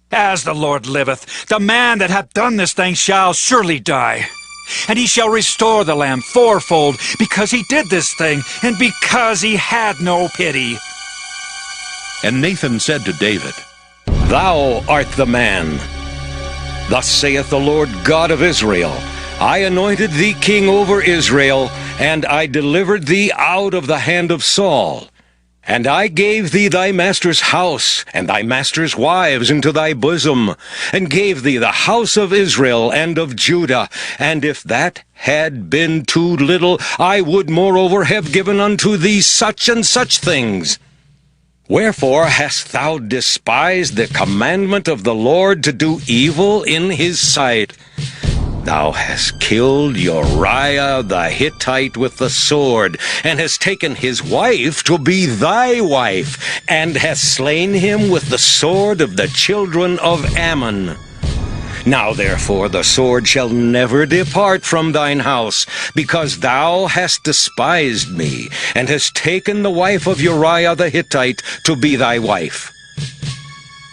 As the Lord liveth, the man that hath done this thing shall surely die. And he shall restore the lamb fourfold, because he did this thing, and because he had no pity. And Nathan said to David, Thou art the man. Thus saith the Lord God of Israel, I anointed thee king over Israel, and I delivered thee out of the hand of Saul. And I gave thee thy master's house, and thy master's wives into thy bosom, and gave thee the house of Israel and of Judah. And if that had been too little, I would moreover have given unto thee such and such things. Wherefore hast thou despised the commandment of the Lord to do evil in his sight? Thou hast killed Uriah the Hittite with the sword, and hast taken his wife to be thy wife, and hast slain him with the sword of the children of Ammon. Now therefore the sword shall never depart from thine house, because thou hast despised me, and hast taken the wife of Uriah the Hittite to be thy wife.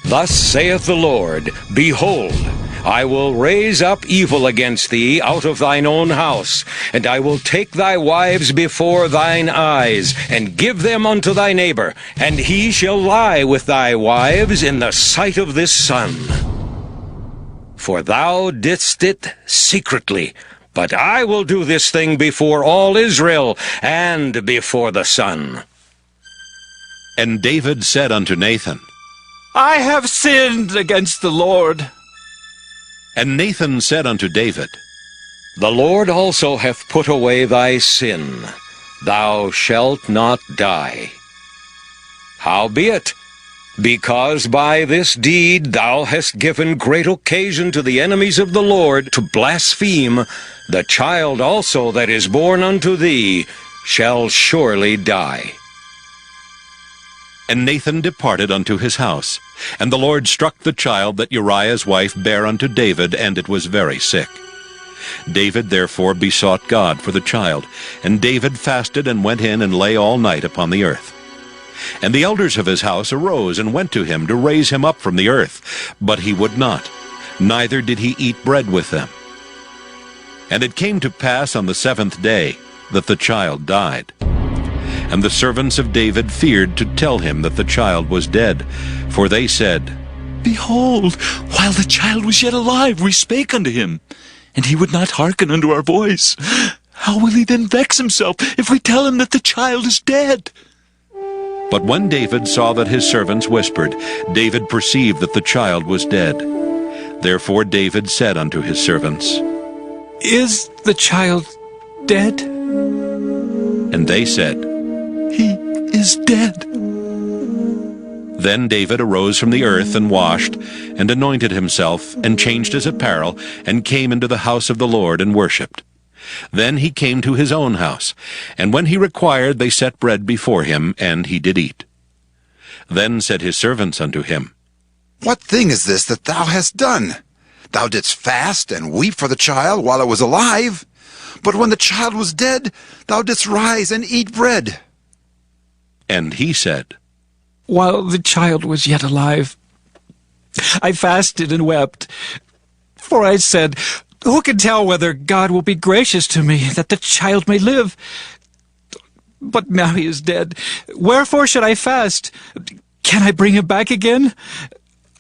Thus saith the Lord, Behold, I will raise up evil against thee out of thine own house, and I will take thy wives before thine eyes, and give them unto thy neighbor, and he shall lie with thy wives in the sight of this sun. For thou didst it secretly, but I will do this thing before all Israel, and before the sun. And David said unto Nathan, I have sinned against the Lord. And Nathan said unto David, The Lord also hath put away thy sin. Thou shalt not die. Howbeit, because by this deed thou hast given great occasion to the enemies of the Lord to blaspheme, the child also that is born unto thee shall surely die. And Nathan departed unto his house. And the Lord struck the child that Uriah's wife bare unto David, and it was very sick. David therefore besought God for the child. And David fasted, and went in, and lay all night upon the earth. And the elders of his house arose, and went to him to raise him up from the earth. But he would not, neither did he eat bread with them. And it came to pass on the 7th day that the child died. And the servants of David feared to tell him that the child was dead, for they said, Behold, while the child was yet alive, we spake unto him, and he would not hearken unto our voice. How will he then vex himself, if we tell him that the child is dead? But when David saw that his servants whispered, David perceived that the child was dead. Therefore David said unto his servants, Is the child dead? And they said, He is dead. Then David arose from the earth, and washed, and anointed himself, and changed his apparel, and came into the house of the Lord, and worshipped. Then he came to his own house, and when he required, they set bread before him, and he did eat. Then said his servants unto him, What thing is this that thou hast done? Thou didst fast and weep for the child while it was alive, but when the child was dead, thou didst rise and eat bread. And he said, While the child was yet alive, I fasted and wept, for I said, Who can tell whether God will be gracious to me, that the child may live? But now he is dead. Wherefore should I fast? Can I bring him back again?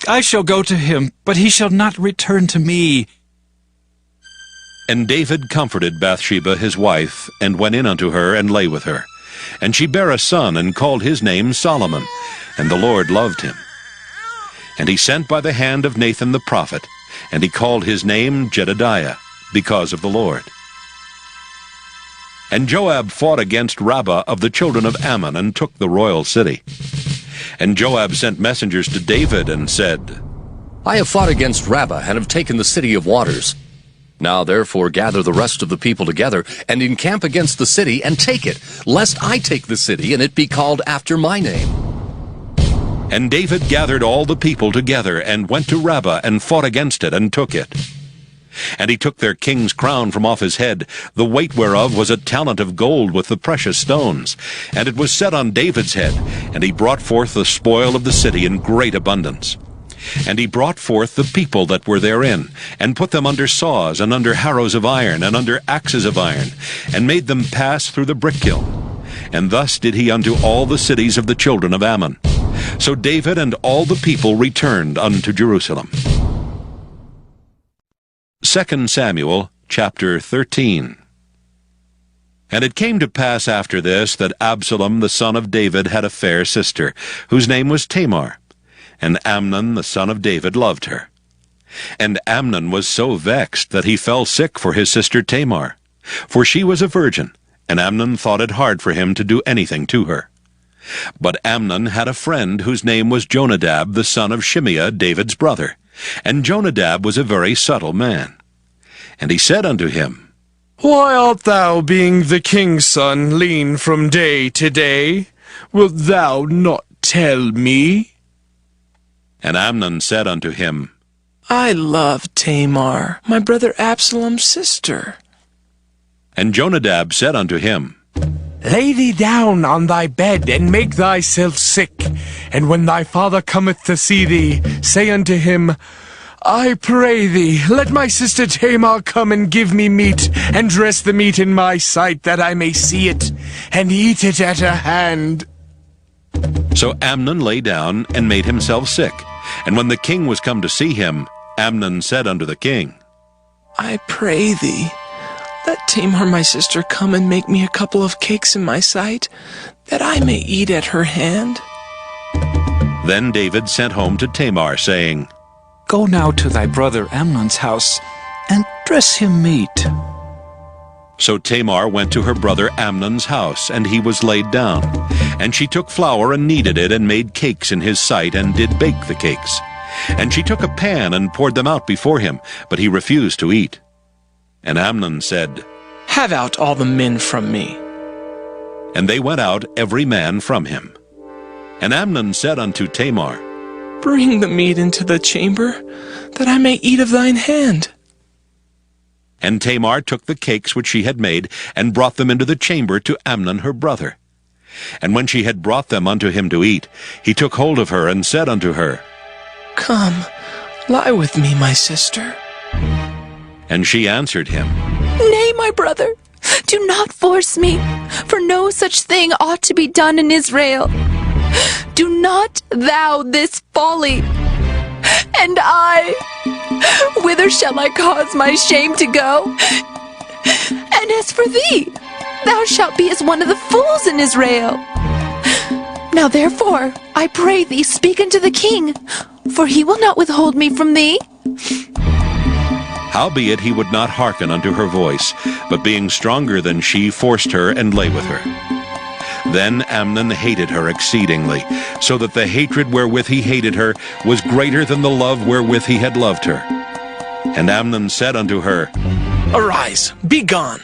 I shall go to him, but he shall not return to me. And David comforted Bathsheba his wife, and went in unto her, and lay with her. And she bare a son, and called his name Solomon, and the Lord loved him. And he sent by the hand of Nathan the prophet, and he called his name Jedediah, because of the Lord. And Joab fought against Rabbah of the children of Ammon, and took the royal city. And Joab sent messengers to David, and said, I have fought against Rabbah, and have taken the city of waters. Now therefore gather the rest of the people together, and encamp against the city, and take it, lest I take the city, and it be called after my name. And David gathered all the people together, and went to Rabbah, and fought against it, and took it. And he took their king's crown from off his head, the weight whereof was a talent of gold with the precious stones. And it was set on David's head, and he brought forth the spoil of the city in great abundance. And he brought forth the people that were therein, and put them under saws, and under harrows of iron, and under axes of iron, and made them pass through the brickkiln. And thus did he unto all the cities of the children of Ammon. So David and all the people returned unto Jerusalem. 2 Samuel chapter 13. And it came to pass after this that Absalom the son of David had a fair sister, whose name was Tamar. And Amnon the son of David loved her. And Amnon was so vexed that he fell sick for his sister Tamar, for she was a virgin, and Amnon thought it hard for him to do anything to her. But Amnon had a friend whose name was Jonadab the son of Shimeah, David's brother, and Jonadab was a very subtle man. And he said unto him, Why art thou, being the king's son, lean from day to day? Wilt thou not tell me? And Amnon said unto him, I love Tamar, my brother Absalom's sister. And Jonadab said unto him, Lay thee down on thy bed, and make thyself sick. And when thy father cometh to see thee, say unto him, I pray thee, let my sister Tamar come and give me meat, and dress the meat in my sight, that I may see it, and eat it at her hand. So Amnon lay down, and made himself sick. And when the king was come to see him, Amnon said unto the king, I pray thee, let Tamar my sister come and make me a couple of cakes in my sight, that I may eat at her hand. Then David sent home to Tamar, saying, Go now to thy brother Amnon's house, and dress him meat. So Tamar went to her brother Amnon's house, and he was laid down. And she took flour and kneaded it, and made cakes in his sight, and did bake the cakes. And she took a pan, and poured them out before him, but he refused to eat. And Amnon said, Have out all the men from me. And they went out every man from him. And Amnon said unto Tamar, Bring the meat into the chamber, that I may eat of thine hand. And Tamar took the cakes which she had made, and brought them into the chamber to Amnon her brother. And when she had brought them unto him to eat, he took hold of her, and said unto her, Come, lie with me, my sister. And she answered him, Nay, my brother, do not force me, for no such thing ought to be done in Israel. Do not thou this folly. And I, whither shall I cause my shame to go? And as for thee, thou shalt be as one of the fools in Israel. Now therefore, I pray thee, speak unto the king, for he will not withhold me from thee. Howbeit he would not hearken unto her voice, but being stronger than she, forced her, and lay with her. Then Amnon hated her exceedingly, so that the hatred wherewith he hated her was greater than the love wherewith he had loved her. And Amnon said unto her, Arise, be gone.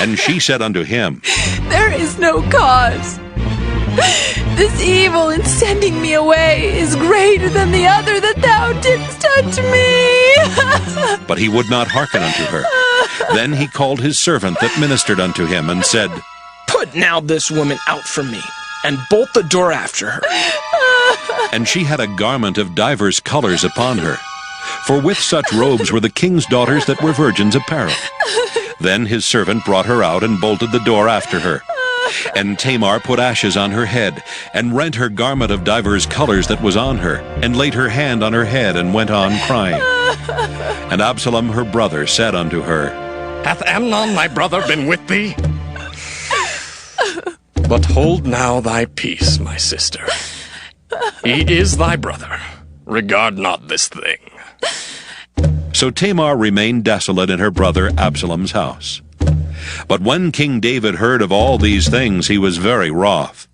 And she said unto him, There is no cause. This evil in sending me away is greater than the other that thou didst unto me. But he would not hearken unto her. Then he called his servant that ministered unto him, and said, Put now this woman out from me, and bolt the door after her. And she had a garment of divers colors upon her, for with such robes were the king's daughters that were virgins apparel. Then his servant brought her out, and bolted the door after her. And Tamar put ashes on her head, and rent her garment of divers colors that was on her, and laid her hand on her head, and went on crying. And Absalom her brother said unto her, Hath Amnon my brother been with thee? But hold now thy peace, my sister. He is thy brother. Regard not this thing. So Tamar remained desolate in her brother Absalom's house. But when King David heard of all these things, he was very wroth.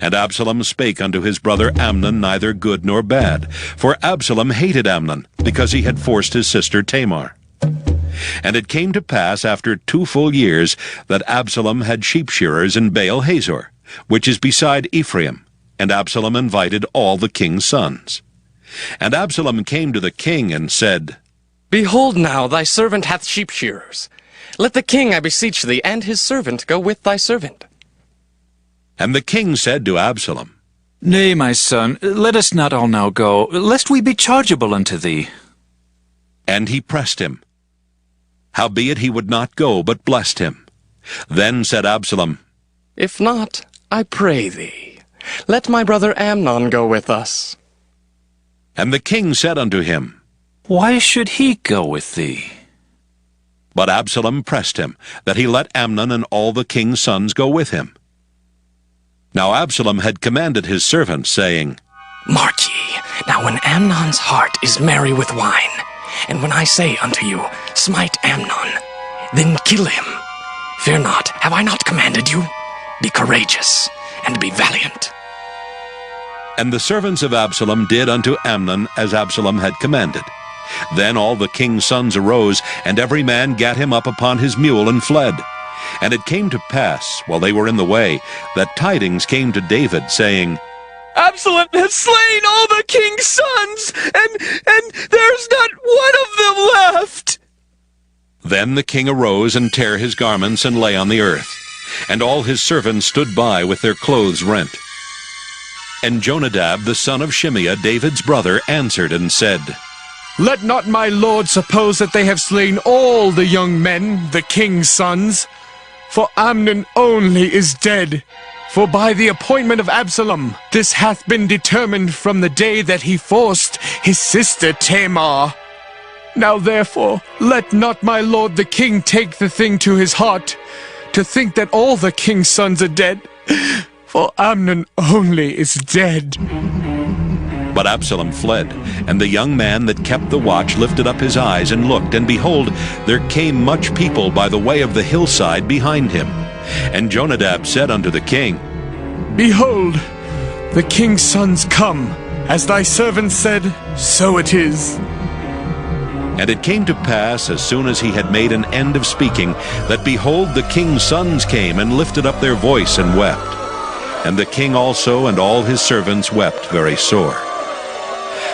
And Absalom spake unto his brother Amnon neither good nor bad, for Absalom hated Amnon, because he had forced his sister Tamar. And it came to pass after 2 full years that Absalom had sheep shearers in Baal Hazor, which is beside Ephraim, and Absalom invited all the king's sons. And Absalom came to the king and said, Behold now, thy servant hath sheep shearers. Let the king, I beseech thee, and his servant go with thy servant. And the king said to Absalom, Nay, my son, let us not all now go, lest we be chargeable unto thee. And he pressed him. Howbeit he would not go, but blessed him. Then said Absalom, If not, I pray thee, let my brother Amnon go with us. And the king said unto him, Why should he go with thee? But Absalom pressed him, that he let Amnon and all the king's sons go with him. Now Absalom had commanded his servants, saying, Mark ye, now when Amnon's heart is merry with wine, and when I say unto you, Smite Amnon, then kill him. Fear not, have I not commanded you? Be courageous, and be valiant. And the servants of Absalom did unto Amnon as Absalom had commanded. Then all the king's sons arose, and every man gat him up upon his mule and fled. And it came to pass, while they were in the way, that tidings came to David, saying, Absalom hath slain all the king's sons, and there's not one of them left. Then the king arose and tare his garments and lay on the earth. And all his servants stood by with their clothes rent. And Jonadab the son of Shimeah, David's brother, answered and said, Let not my lord suppose that they have slain all the young men, the king's sons. For Amnon only is dead. For by the appointment of Absalom, this hath been determined from the day that he forced his sister Tamar. Now therefore, let not my lord the king take the thing to his heart, to think that all the king's sons are dead, for Amnon only is dead. But Absalom fled, and the young man that kept the watch lifted up his eyes and looked, and behold, there came much people by the way of the hillside behind him. And Jonadab said unto the king, Behold, the king's sons come. As thy servant said, so it is. And it came to pass, as soon as he had made an end of speaking, that behold, the king's sons came and lifted up their voice and wept. And the king also and all his servants wept very sore.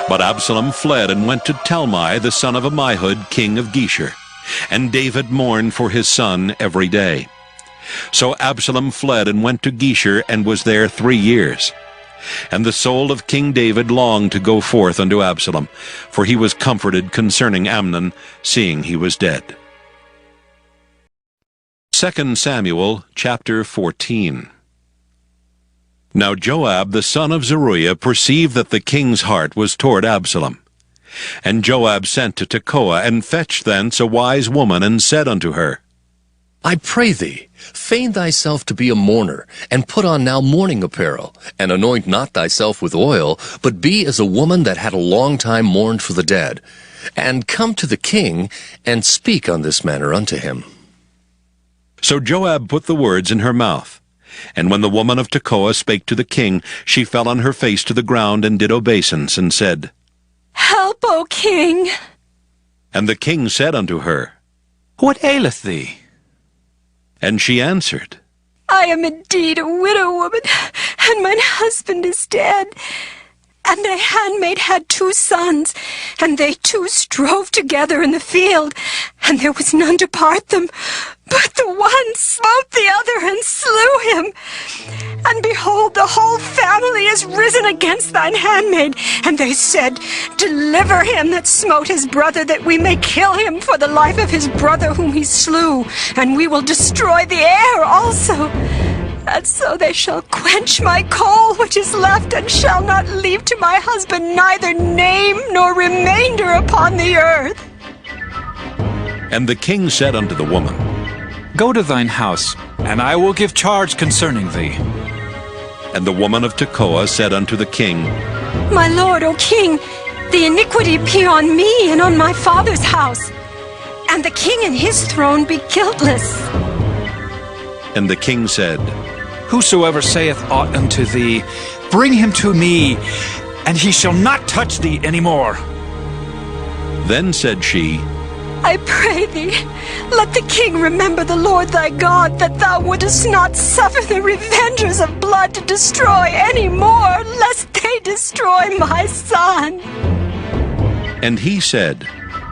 But Absalom fled and went to Talmai the son of Ammihud, king of Geshur. And David mourned for his son every day. So Absalom fled and went to Geshur, and was there 3 years. And the soul of King David longed to go forth unto Absalom, for he was comforted concerning Amnon, seeing he was dead. 2 Samuel chapter 14. Now Joab the son of Zeruiah perceived that the king's heart was toward Absalom. And Joab sent to Tekoa, and fetched thence a wise woman, and said unto her, I pray thee, feign thyself to be a mourner, and put on now mourning apparel, and anoint not thyself with oil, but be as a woman that had a long time mourned for the dead, and come to the king, and speak on this manner unto him. So Joab put the words in her mouth. And when the woman of Tekoa spake to the king, she fell on her face to the ground, and did obeisance, and said, Help, O king! And the king said unto her, What aileth thee? And she answered, I am indeed a widow woman, and mine husband is dead. And thy handmaid had 2 sons, and they 2 strove together in the field, and there was none to part them. But the one smote the other and slew him. And behold, the whole family is risen against thine handmaid. And they said, Deliver him that smote his brother, that we may kill him for the life of his brother whom he slew, and we will destroy the heir also. And so they shall quench my coal which is left, and shall not leave to my husband neither name nor remainder upon the earth. And the king said unto the woman, Go to thine house, and I will give charge concerning thee. And the woman of Tekoa said unto the king, My lord, O king, the iniquity be on me and on my father's house, and the king and his throne be guiltless. And the king said, Whosoever saith aught unto thee, bring him to me, and he shall not touch thee any more. Then said she, I pray thee, let the king remember the Lord thy God, that thou wouldest not suffer the revengers of blood to destroy any more, lest they destroy my son. And he said,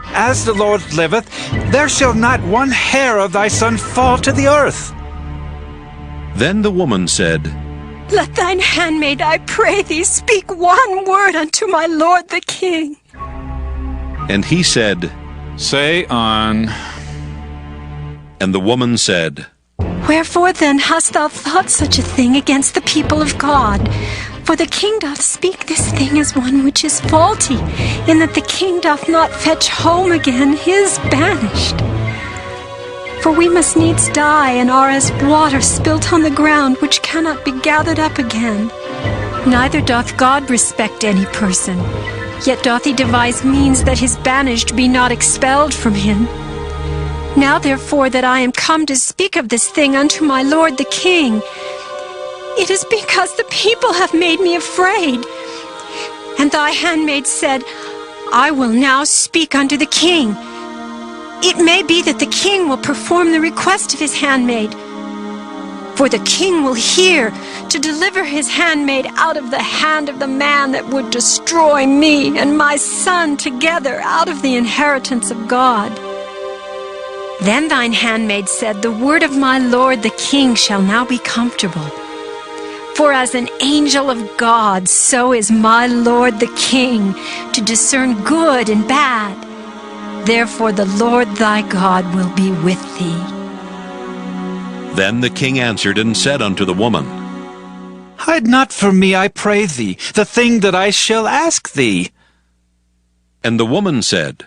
As the Lord liveth, there shall not one hair of thy son fall to the earth. Then the woman said, Let thine handmaid, I pray thee, speak one word unto my lord the king. And he said, Say on. And the woman said, Wherefore then hast thou thought such a thing against the people of God? For the king doth speak this thing as one which is faulty, in that the king doth not fetch home again his banished. For we must needs die, and are as water spilt on the ground, which cannot be gathered up again. Neither doth God respect any person, yet doth he devise means that his banished be not expelled from him. Now therefore that I am come to speak of this thing unto my lord the king, it is because the people have made me afraid. And thy handmaid said, I will now speak unto the king. It may be that the king will perform the request of his handmaid. For the king will hear to deliver his handmaid out of the hand of the man that would destroy me and my son together out of the inheritance of God. Then thine handmaid said, The word of my lord the king shall now be comfortable. For as an angel of God, so is my lord the king, to discern good and bad. Therefore the Lord thy God will be with thee. Then the king answered and said unto the woman, Hide not from me, I pray thee, the thing that I shall ask thee. And the woman said,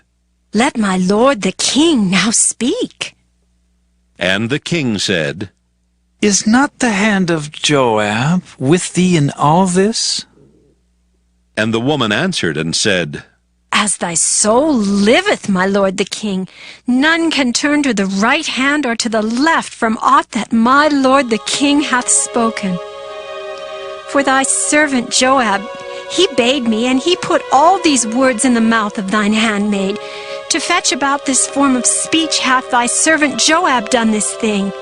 Let my lord the king now speak. And the king said, Is not the hand of Joab with thee in all this? And the woman answered and said, As thy soul liveth, my lord the king, none can turn to the right hand or to the left from aught that my lord the king hath spoken. For thy servant Joab, he bade me, and he put all these words in the mouth of thine handmaid. To fetch about this form of speech hath thy servant Joab done this thing.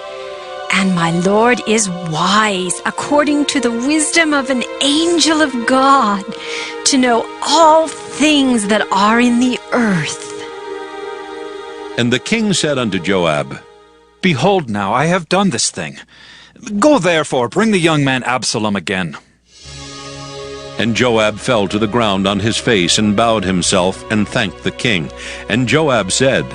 And my lord is wise, according to the wisdom of an angel of God, to know all things that are in the earth. And the king said unto Joab, Behold now, I have done this thing. Go therefore, bring the young man Absalom again. And Joab fell to the ground on his face and bowed himself and thanked the king. And Joab said,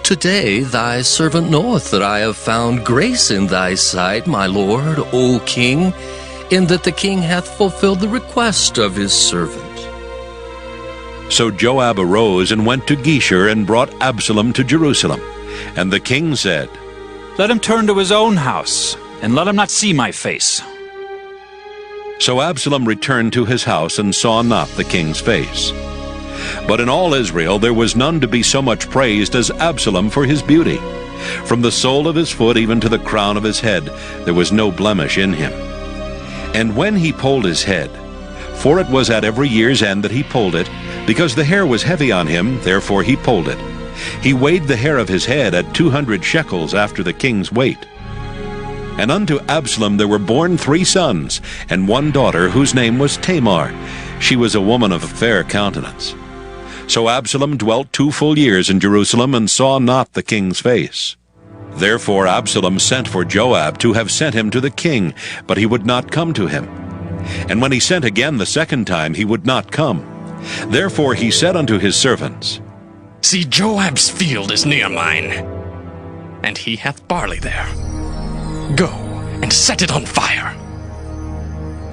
Today thy servant knoweth that I have found grace in thy sight, my lord, O king, in that the king hath fulfilled the request of his servant. So Joab arose and went to Geshur and brought Absalom to Jerusalem. And the king said, Let him turn to his own house, and let him not see my face. So Absalom returned to his house and saw not the king's face. But in all Israel there was none to be so much praised as Absalom for his beauty. From the sole of his foot even to the crown of his head there was no blemish in him. And when he polled his head, for it was at every year's end that he polled it, because the hair was heavy on him, therefore he polled it, he weighed the hair of his head at 200 shekels after the king's weight. And unto Absalom there were born 3 sons, and 1 daughter, whose name was Tamar. She was a woman of a fair countenance. So Absalom dwelt 2 full years in Jerusalem, and saw not the king's face. Therefore Absalom sent for Joab to have sent him to the king, but he would not come to him. And when he sent again the 2nd time, he would not come. Therefore he said unto his servants, See, Joab's field is near mine, and he hath barley there. Go, and set it on fire.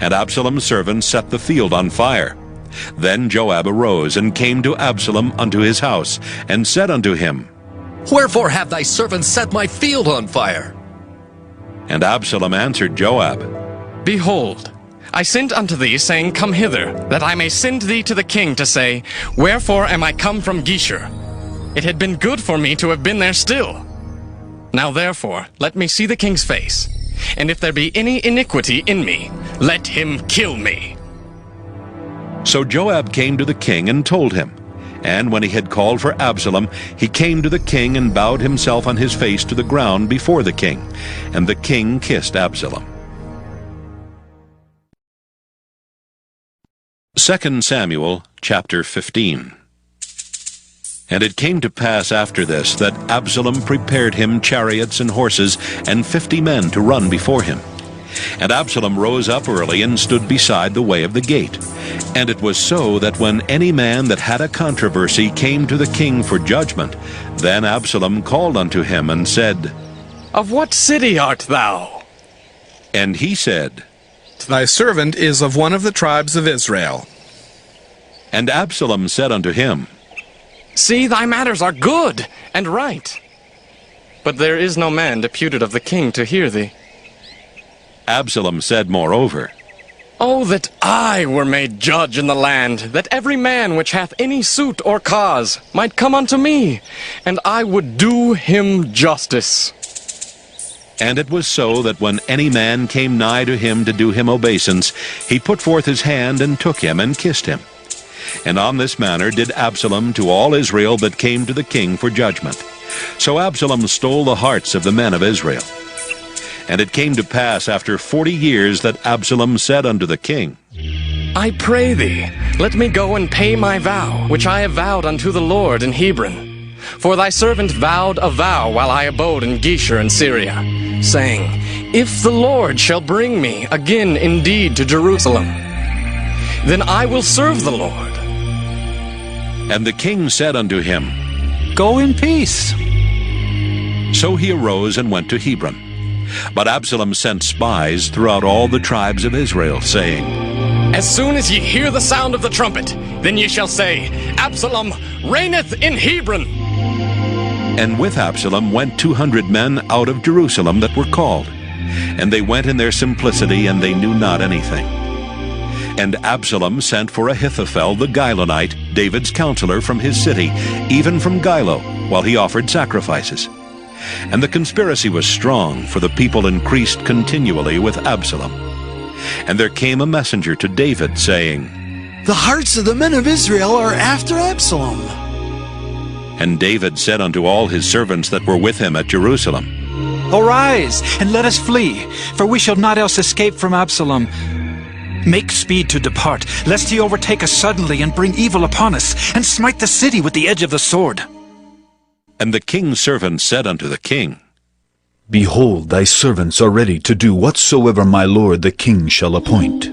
And Absalom's servants set the field on fire. Then Joab arose, and came to Absalom unto his house, and said unto him, Wherefore have thy servants set my field on fire? And Absalom answered Joab, Behold, I sent unto thee, saying, Come hither, that I may send thee to the king to say, Wherefore am I come from Geshur? It had been good for me to have been there still. Now therefore, let me see the king's face, and if there be any iniquity in me, let him kill me. So Joab came to the king and told him. And when he had called for Absalom, he came to the king and bowed himself on his face to the ground before the king. And the king kissed Absalom. 2 Samuel chapter 15. And it came to pass after this that Absalom prepared him chariots and horses and 50 men to run before him. And Absalom rose up early and stood beside the way of the gate. And it was so that when any man that had a controversy came to the king for judgment, then Absalom called unto him and said, Of what city art thou? And he said, Thy servant is of one of the tribes of Israel. And Absalom said unto him, See, thy matters are good and right. But there is no man deputed of the king to hear thee. Absalom said moreover, Oh, that I were made judge in the land, that every man which hath any suit or cause might come unto me, and I would do him justice. And it was so that when any man came nigh to him to do him obeisance, he put forth his hand and took him and kissed him. And on this manner did Absalom to all Israel that came to the king for judgment. So Absalom stole the hearts of the men of Israel. And it came to pass after 40 years that Absalom said unto the king, I pray thee, let me go and pay my vow, which I have vowed unto the Lord in Hebron. For thy servant vowed a vow while I abode in Geshur in Syria, saying, If the Lord shall bring me again indeed to Jerusalem, then I will serve the Lord. And the king said unto him, Go in peace. So he arose and went to Hebron. But Absalom sent spies throughout all the tribes of Israel, saying, As soon as ye hear the sound of the trumpet, then ye shall say, Absalom reigneth in Hebron. And with Absalom went 200 men out of Jerusalem that were called. And they went in their simplicity, and they knew not anything. And Absalom sent for Ahithophel the Gilonite, David's counselor, from his city, even from Gilo, while he offered sacrifices. And the conspiracy was strong, for the people increased continually with Absalom. And there came a messenger to David, saying, The hearts of the men of Israel are after Absalom. And David said unto all his servants that were with him at Jerusalem, Arise, and let us flee, for we shall not else escape from Absalom. Make speed to depart, lest he overtake us suddenly and bring evil upon us, and smite the city with the edge of the sword. And the king's servants said unto the king, Behold, thy servants are ready to do whatsoever my lord the king shall appoint.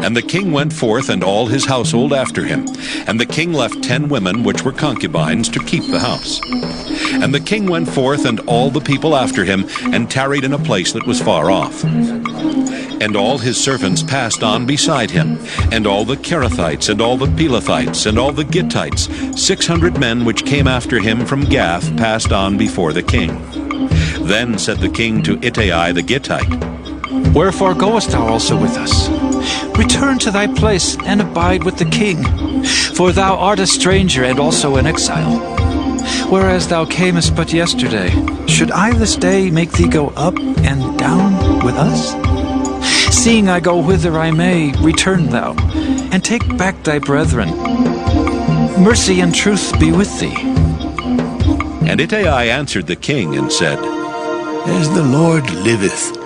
And the king went forth, and all his household after him. And the king left 10 women which were concubines to keep the house. And the king went forth, and all the people after him, and tarried in a place that was far off. And all his servants passed on beside him, and all the Kerethites, and all the Pelethites, and all the Gittites, 600 men which came after him from Gath, passed on before the king. Then said the king to Ittai the Gittite, Wherefore goest thou also with us? Return to thy place, and abide with the king, for thou art a stranger and also an exile. Whereas thou camest but yesterday, should I this day make thee go up and down with us? Seeing I go whither I may, return thou, and take back thy brethren. Mercy and truth be with thee. And Ittai answered the king and said, As the Lord liveth,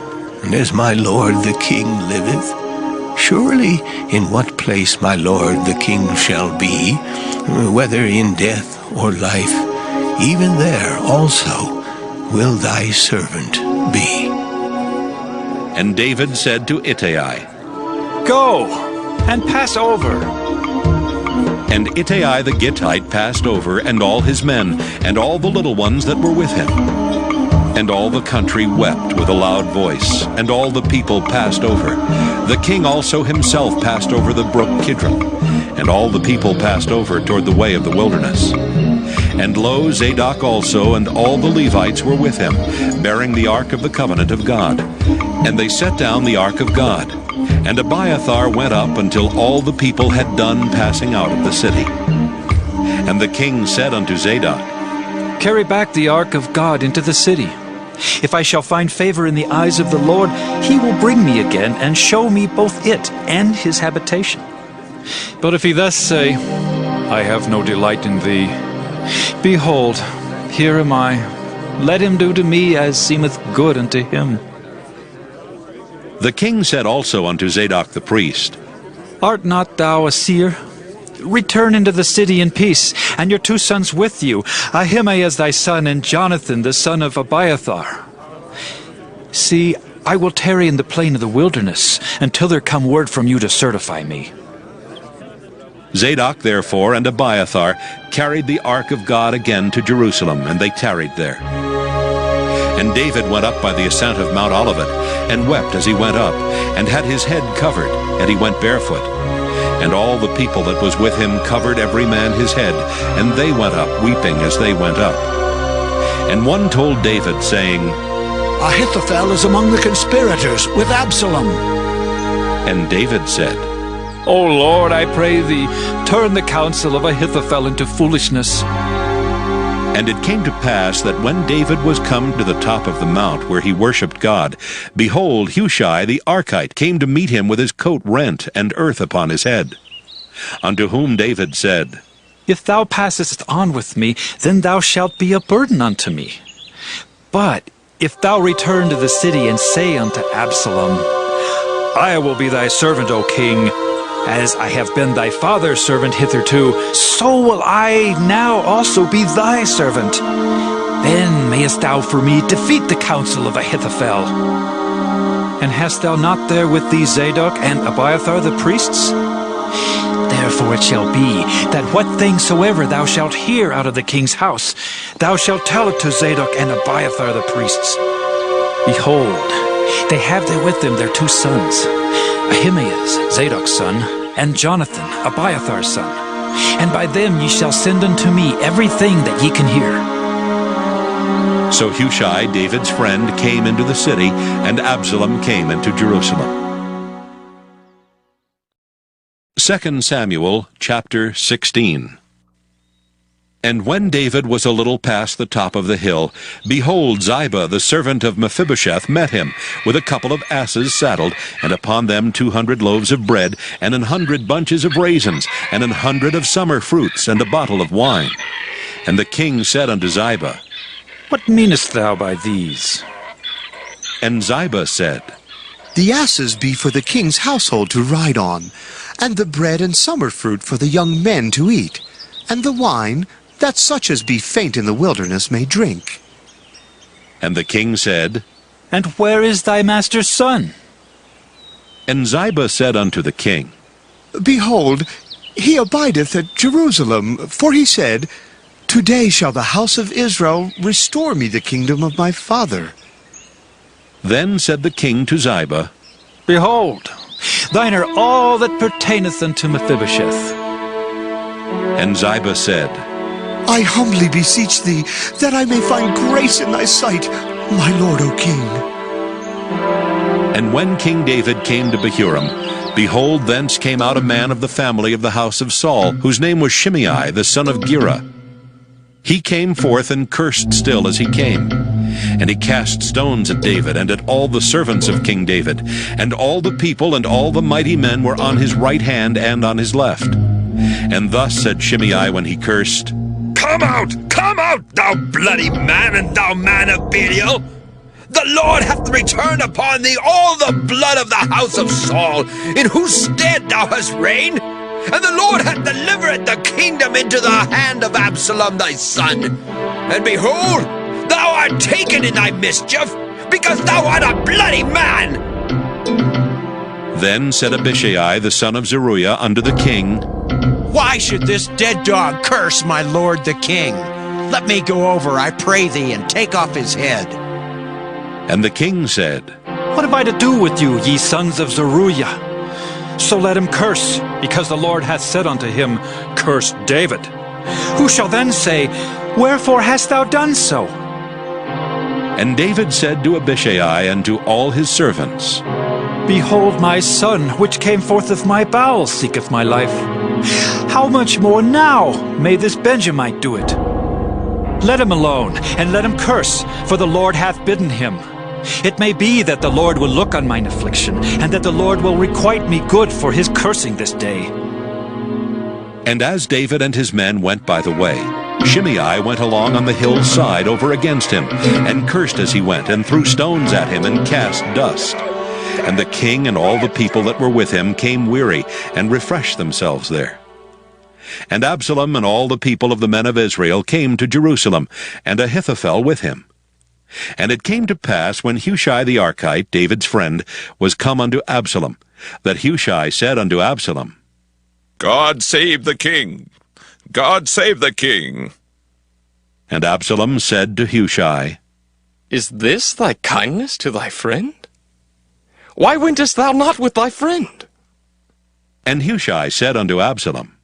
and as my lord the king liveth, surely in what place my lord the king shall be, whether in death or life, even there also will thy servant be. And David said to Ittai, Go, and pass over. And Ittai the Gittite passed over, and all his men, and all the little ones that were with him. And all the country wept with a loud voice, and all the people passed over. The king also himself passed over the brook Kidron, and all the people passed over toward the way of the wilderness. And lo, Zadok also and all the Levites were with him, bearing the ark of the covenant of God. And they set down the ark of God. And Abiathar went up until all the people had done passing out of the city. And the king said unto Zadok, Carry back the ark of God into the city. If I shall find favor in the eyes of the Lord, he will bring me again and show me both it and his habitation. But if he thus say, I have no delight in thee. Behold, here am I. Let him do to me as seemeth good unto him. The king said also unto Zadok the priest, Art not thou a seer? Return into the city in peace, and your 2 sons with you, Ahimaaz thy son, and Jonathan the son of Abiathar. See, I will tarry in the plain of the wilderness, until there come word from you to certify me. Zadok therefore and Abiathar carried the ark of God again to Jerusalem, and they tarried there. And David went up by the ascent of Mount Olivet, and wept as he went up, and had his head covered, and he went barefoot. And all the people that was with him covered every man his head, and they went up weeping as they went up. And one told David, saying, Ahithophel is among the conspirators with Absalom. And David said, O Lord, I pray thee, turn the counsel of Ahithophel into foolishness. And it came to pass that when David was come to the top of the mount where he worshipped God, behold, Hushai the Archite came to meet him with his coat rent and earth upon his head. Unto whom David said, If thou passest on with me, then thou shalt be a burden unto me. But if thou return to the city and say unto Absalom, I will be thy servant, O king, as I have been thy father's servant hitherto, so will I now also be thy servant. Then mayest thou for me defeat the counsel of Ahithophel. And hast thou not there with thee Zadok and Abiathar the priests? Therefore it shall be, that what thing soever thou shalt hear out of the king's house, thou shalt tell it to Zadok and Abiathar the priests. Behold, they have there with them their 2 sons, Ahimaaz, Zadok's son, and Jonathan, Abiathar's son. And by them ye shall send unto me everything that ye can hear. So Hushai, David's friend, came into the city, and Absalom came into Jerusalem. 2 Samuel chapter 16. And when David was a little past the top of the hill, behold, Ziba the servant of Mephibosheth met him, with a couple of asses saddled, and upon them 200 loaves of bread, and 100 bunches of raisins, and 100 of summer fruits, and a bottle of wine. And the king said unto Ziba, What meanest thou by these? And Ziba said, The asses be for the king's household to ride on, and the bread and summer fruit for the young men to eat, and the wine, that such as be faint in the wilderness may drink. And the king said, And where is thy master's son? And Ziba said unto the king, Behold, he abideth at Jerusalem, for he said, Today shall the house of Israel restore me the kingdom of my father. Then said the king to Ziba, Behold, thine are all that pertaineth unto Mephibosheth. And Ziba said, I humbly beseech thee, that I may find grace in thy sight, my lord, O king. And when King David came to Bahurim, behold, thence came out a man of the family of the house of Saul, whose name was Shimei, the son of Gera. He came forth and cursed still as he came. And he cast stones at David and at all the servants of King David. And all the people and all the mighty men were on his right hand and on his left. And thus said Shimei when he cursed, Come out, thou bloody man, and thou man of Belial! The Lord hath returned upon thee all the blood of the house of Saul, in whose stead thou hast reigned. And the Lord hath delivered the kingdom into the hand of Absalom thy son. And behold, thou art taken in thy mischief, because thou art a bloody man. Then said Abishai the son of Zeruiah unto the king, Why should this dead dog curse my lord the king? Let me go over, I pray thee, and take off his head. And the king said, What have I to do with you, ye sons of Zeruiah? So let him curse, because the Lord hath said unto him, Curse David. Who shall then say, Wherefore hast thou done so? And David said to Abishai and to all his servants, Behold, my son, which came forth of my bowels, seeketh my life. How much more now may this Benjamite do it? Let him alone, and let him curse, for the Lord hath bidden him. It may be that the Lord will look on mine affliction, and that the Lord will requite me good for his cursing this day. And as David and his men went by the way, Shimei went along on the hillside over against him, and cursed as he went, and threw stones at him, and cast dust. And the king and all the people that were with him came weary, and refreshed themselves there. And Absalom and all the people of the men of Israel came to Jerusalem, and Ahithophel with him. And it came to pass, when Hushai the Archite, David's friend, was come unto Absalom, that Hushai said unto Absalom, God save the king! God save the king! And Absalom said to Hushai, Is this thy kindness to thy friend? Why wentest thou not with thy friend? And Hushai said unto Absalom,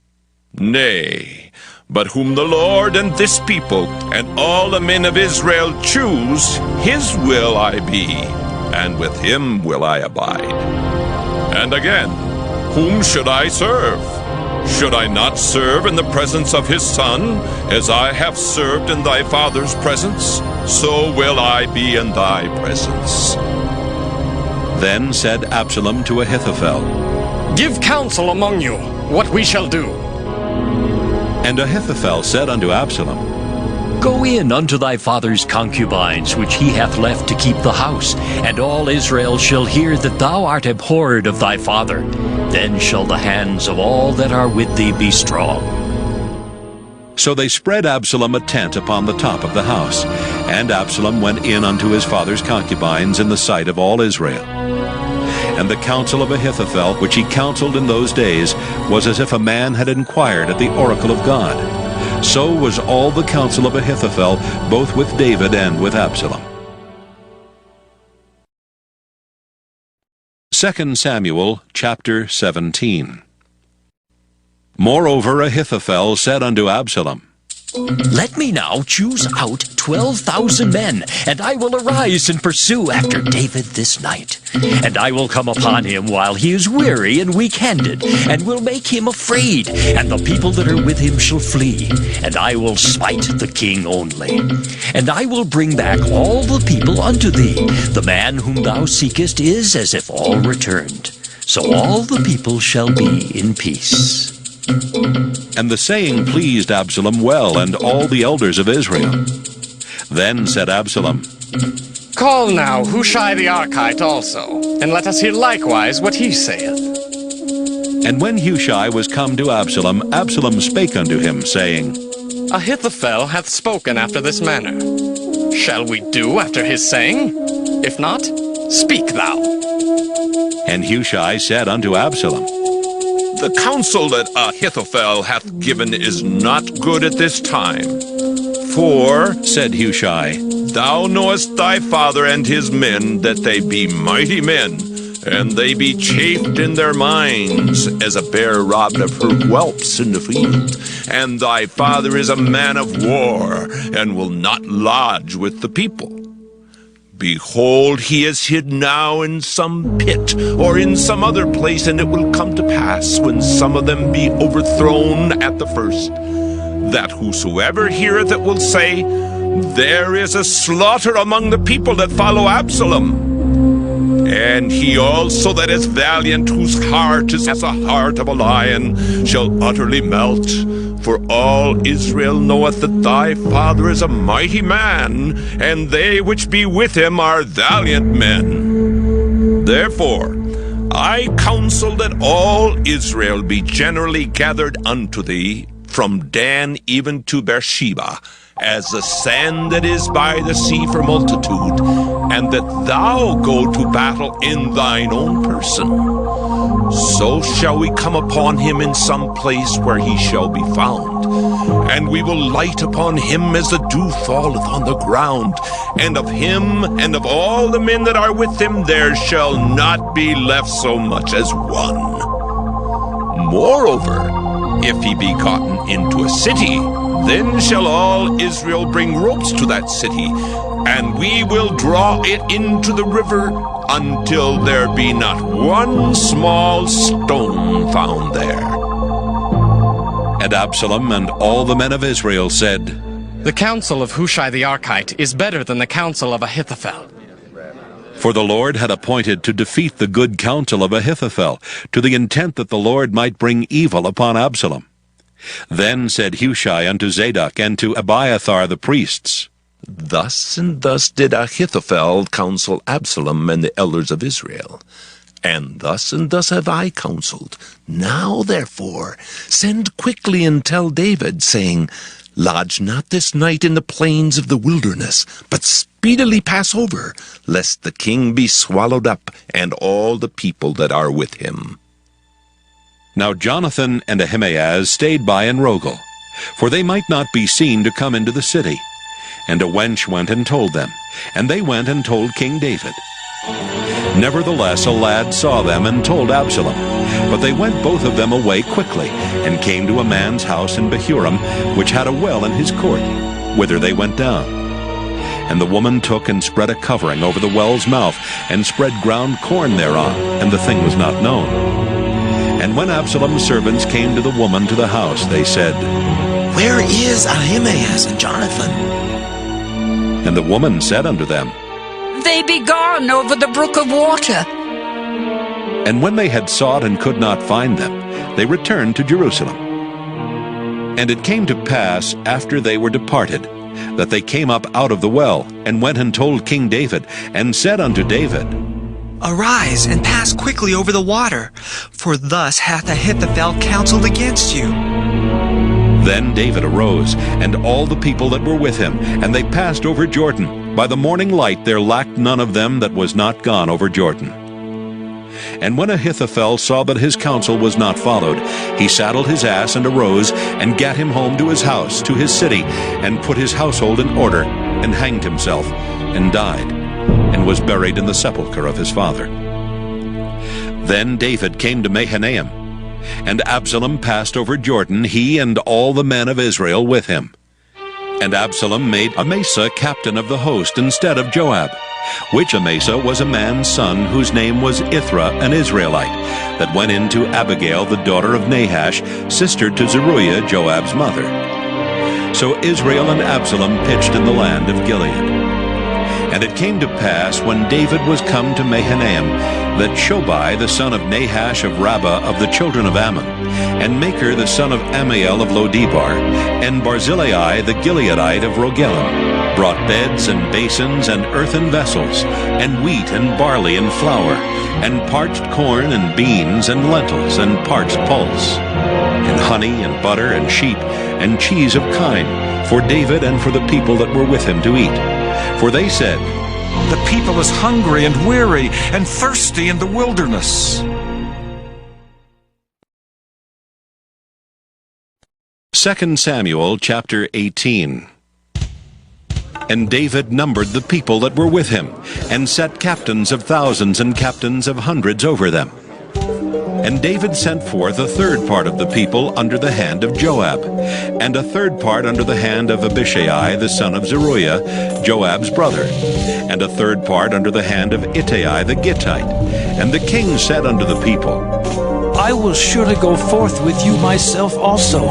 Nay, but whom the Lord and this people and all the men of Israel choose, his will I be, and with him will I abide. And again, whom should I serve? Should I not serve in the presence of his son, as I have served in thy father's presence? So will I be in thy presence. Then said Absalom to Ahithophel, Give counsel among you what we shall do. And Ahithophel said unto Absalom, Go in unto thy father's concubines, which he hath left to keep the house, and all Israel shall hear that thou art abhorred of thy father. Then shall the hands of all that are with thee be strong. So they spread Absalom a tent upon the top of the house, and Absalom went in unto his father's concubines in the sight of all Israel. And the counsel of Ahithophel, which he counseled in those days, was as if a man had inquired at the oracle of God. So was all the counsel of Ahithophel, both with David and with Absalom. 2 Samuel chapter 17. Moreover Ahithophel said unto Absalom, Let me now choose out 12,000 men, and I will arise and pursue after David this night. And I will come upon him while he is weary and weak-handed, and will make him afraid, and the people that are with him shall flee. And I will smite the king only. And I will bring back all the people unto thee. The man whom thou seekest is as if all returned. So all the people shall be in peace. And the saying pleased Absalom well, and all the elders of Israel. Then said Absalom, Call now Hushai the Archite also, and let us hear likewise what he saith. And when Hushai was come to Absalom, Absalom spake unto him, saying, Ahithophel hath spoken after this manner. Shall we do after his saying? If not, speak thou. And Hushai said unto Absalom, The counsel that Ahithophel hath given is not good at this time. For, said Hushai, thou knowest thy father and his men, that they be mighty men, and they be chafed in their minds, as a bear robbed of her whelps in the field. And thy father is a man of war, and will not lodge with the people. Behold, he is hid now in some pit, or in some other place, and it will come to pass, when some of them be overthrown at the first, that whosoever heareth it will say, There is a slaughter among the people that follow Absalom. And he also that is valiant, whose heart is as a heart of a lion, shall utterly melt. For all Israel knoweth that thy father is a mighty man, and they which be with him are valiant men. Therefore, I counsel that all Israel be generally gathered unto thee, from Dan even to Beersheba, as the sand that is by the sea for multitude, and that thou go to battle in thine own person. So shall we come upon him in some place where he shall be found, and we will light upon him as the dew falleth on the ground, and of him and of all the men that are with him there shall not be left so much as one. Moreover, if he be gotten into a city, then shall all Israel bring ropes to that city, and we will draw it into the river until there be not one small stone found there. And Absalom and all the men of Israel said, The counsel of Hushai the Archite is better than the counsel of Ahithophel. For the Lord had appointed to defeat the good counsel of Ahithophel, to the intent that the Lord might bring evil upon Absalom. Then said Hushai unto Zadok and to Abiathar the priests, Thus and thus did Ahithophel counsel Absalom and the elders of Israel. And thus have I counseled. Now, therefore, send quickly and tell David, saying, Lodge not this night in the plains of the wilderness, but speedily pass over, lest the king be swallowed up, and all the people that are with him. Now Jonathan and Ahimaaz stayed by in Rogel, for they might not be seen to come into the city. And a wench went and told them, and they went and told King David. Nevertheless, a lad saw them and told Absalom. But they went both of them away quickly, and came to a man's house in Behurim, which had a well in his court, whither they went down. And the woman took and spread a covering over the well's mouth, and spread ground corn thereon, and the thing was not known. And when Absalom's servants came to the woman to the house, they said, Where is Ahimaaz and Jonathan? And the woman said unto them, They be gone over the brook of water. And when they had sought and could not find them, they returned to Jerusalem. And it came to pass, after they were departed, that they came up out of the well, and went and told King David, and said unto David, Arise, and pass quickly over the water, for thus hath Ahithophel counseled against you. Then David arose, and all the people that were with him, and they passed over Jordan. By the morning light there lacked none of them that was not gone over Jordan. And when Ahithophel saw that his counsel was not followed, he saddled his ass and arose, and gat him home to his house, to his city, and put his household in order, and hanged himself, and died, and was buried in the sepulchre of his father. Then David came to Mahanaim, and Absalom passed over Jordan, he and all the men of Israel with him. And Absalom made Amasa captain of the host instead of Joab, which Amasa was a man's son whose name was Ithra, an Israelite, that went in to Abigail the daughter of Nahash, sister to Zeruiah, Joab's mother. So Israel and Absalom pitched in the land of Gilead. And it came to pass, when David was come to Mahanaim, that Shobai the son of Nahash of Rabbah of the children of Ammon, and Makir the son of Ammiel of Lodebar, and Barzillai the Gileadite of Rogelim, brought beds and basins and earthen vessels, and wheat and barley and flour, and parched corn and beans and lentils and parched pulse, and honey and butter and sheep and cheese of kine, for David and for the people that were with him to eat. For they said, The people is hungry and weary and thirsty in the wilderness. 2 Samuel chapter 18. And David numbered the people that were with him, and set captains of thousands and captains of hundreds over them. And David sent forth a third part of the people under the hand of Joab, and a third part under the hand of Abishai the son of Zeruiah, Joab's brother, and a third part under the hand of Ittai the Gittite. And the king said unto the people, I will surely go forth with you myself also.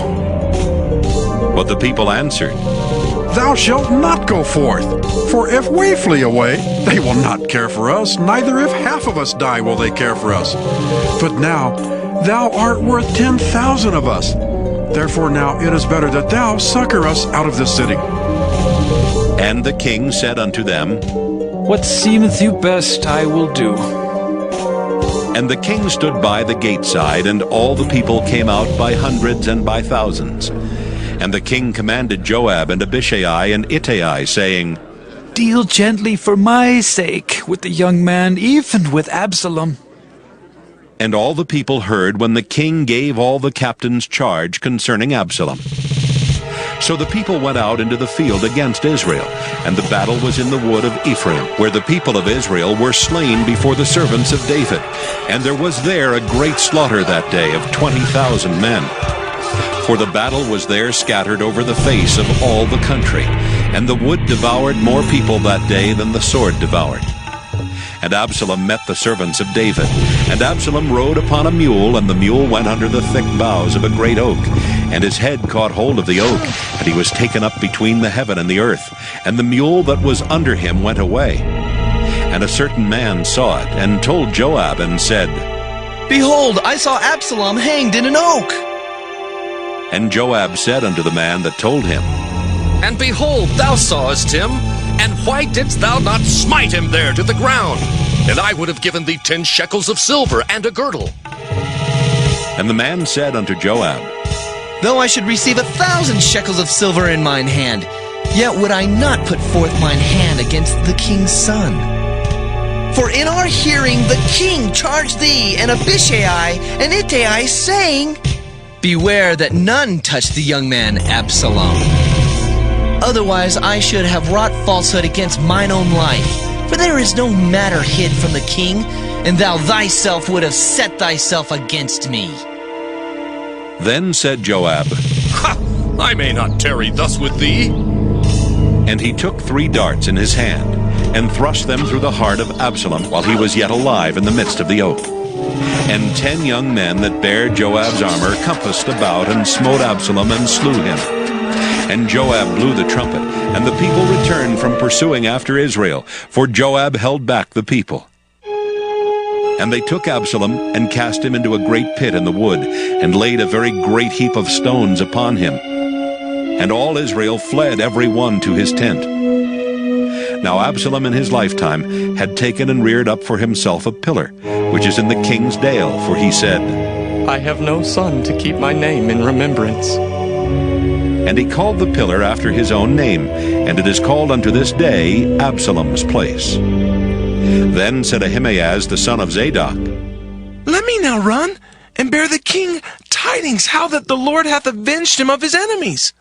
But the people answered, Thou shalt not go forth, for if we flee away, they will not care for us, neither if half of us die will they care for us. But now thou art worth 10,000 of us. Therefore now it is better that thou succor us out of this city. And the king said unto them, What seemeth you best I will do. And the king stood by the gate side, and all the people came out by hundreds and by thousands. And the king commanded Joab and Abishai and Ittai, saying, Deal gently for my sake with the young man, even with Absalom. And all the people heard when the king gave all the captains charge concerning Absalom. So the people went out into the field against Israel, and the battle was in the wood of Ephraim, where the people of Israel were slain before the servants of David. And there was there a great slaughter that day of 20,000 men. For the battle was there scattered over the face of all the country, and the wood devoured more people that day than the sword devoured. And Absalom met the servants of David. And Absalom rode upon a mule, and the mule went under the thick boughs of a great oak. And his head caught hold of the oak, and he was taken up between the heaven and the earth. And the mule that was under him went away. And a certain man saw it, and told Joab, and said, Behold, I saw Absalom hanged in an oak. And Joab said unto the man that told him, And behold, thou sawest him, and why didst thou not smite him there to the ground? And I would have given thee 10 shekels of silver and a girdle. And the man said unto Joab, Though I should receive 1,000 shekels of silver in mine hand, yet would I not put forth mine hand against the king's son. For in our hearing the king charged thee and Abishai and Ittai, saying, Beware that none touch the young man Absalom. Otherwise I should have wrought falsehood against mine own life. For there is no matter hid from the king, and thou thyself would have set thyself against me. Then said Joab, Ha! I may not tarry thus with thee. And he took 3 darts in his hand, and thrust them through the heart of Absalom while he was yet alive in the midst of the oak. And 10 young men that bare Joab's armor compassed about, and smote Absalom, and slew him. And Joab blew the trumpet, and the people returned from pursuing after Israel, for Joab held back the people. And they took Absalom, and cast him into a great pit in the wood, and laid a very great heap of stones upon him. And all Israel fled every one to his tent. Now Absalom in his lifetime had taken and reared up for himself a pillar, which is in the king's dale, for he said, I have no son to keep my name in remembrance. And he called the pillar after his own name, and it is called unto this day Absalom's place. Then said Ahimaaz the son of Zadok, Let me now run, and bear the king tidings how that the Lord hath avenged him of his enemies.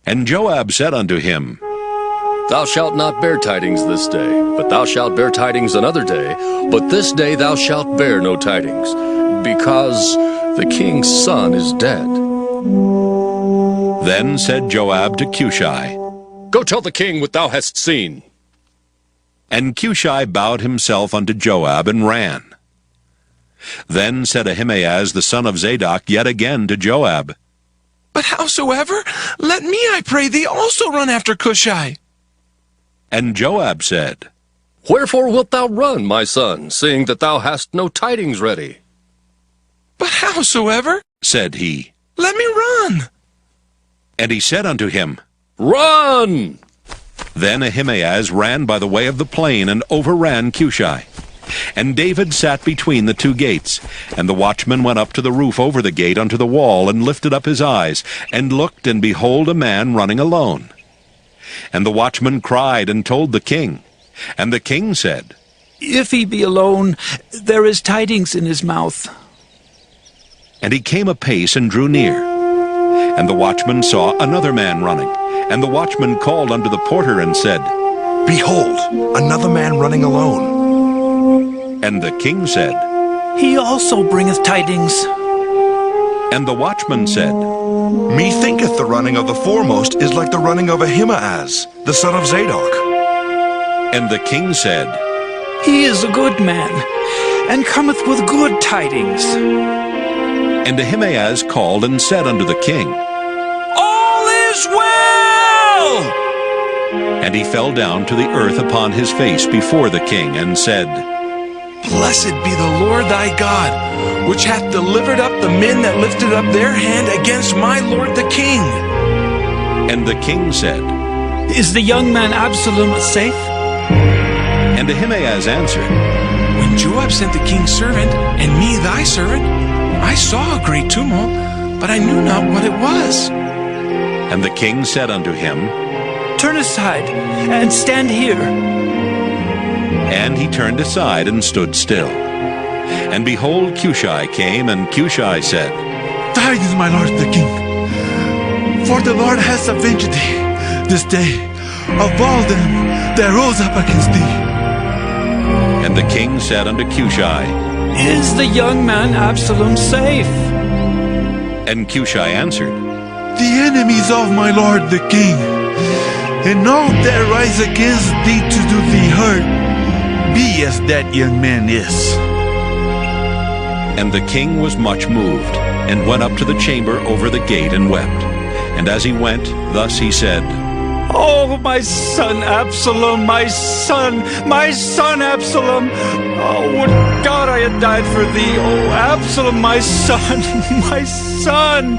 And Joab said unto him, Thou shalt not bear tidings this day, but thou shalt bear tidings another day. But this day thou shalt bear no tidings, because the king's son is dead. Then said Joab to Cushai, Go tell the king what thou hast seen. And Cushai bowed himself unto Joab, and ran. Then said Ahimaaz the son of Zadok yet again to Joab, But howsoever, let me, I pray thee, also run after Cushai. And Joab said, Wherefore wilt thou run, my son, seeing that thou hast no tidings ready? But howsoever, said he, let me run. And he said unto him, Run! Then Ahimaaz ran by the way of the plain, and overran Cushai. And David sat between the 2 gates. And the watchman went up to the roof over the gate unto the wall, and lifted up his eyes, and looked, and behold a man running alone. And the watchman cried, and told the king. And the king said, If he be alone, there is tidings in his mouth. And he came apace, and drew near. And the watchman saw another man running. And the watchman called unto the porter, and said, Behold, another man running alone. And the king said, He also bringeth tidings. And the watchman said, Methinketh the running of the foremost is like the running of Ahimaaz, the son of Zadok. And the king said, He is a good man, and cometh with good tidings. And Ahimaaz called and said unto the king, All is well! And he fell down to the earth upon his face before the king, and said, Blessed be the Lord thy God, which hath delivered up the men that lifted up their hand against my lord the king. And the king said, Is the young man Absalom safe? And Ahimaaz answered, When Joab sent the king's servant, and me thy servant, I saw a great tumult, but I knew not what it was. And the king said unto him, Turn aside, and stand here. And he turned aside, and stood still. And behold, Cushai came, and Cushai said, Tidings, my lord the king, for the Lord has avenged thee this day of all them that rose up against thee. And the king said unto Cushai, Is the young man Absalom safe? And Cushai answered, The enemies of my lord the king, and all that rise against thee to do thee hurt, be as that young man is. And the king was much moved, and went up to the chamber over the gate, and wept. And as he went, thus he said, Oh, my son Absalom, my son Absalom! Oh, would God I had died for thee! Oh, Absalom, my son, my son!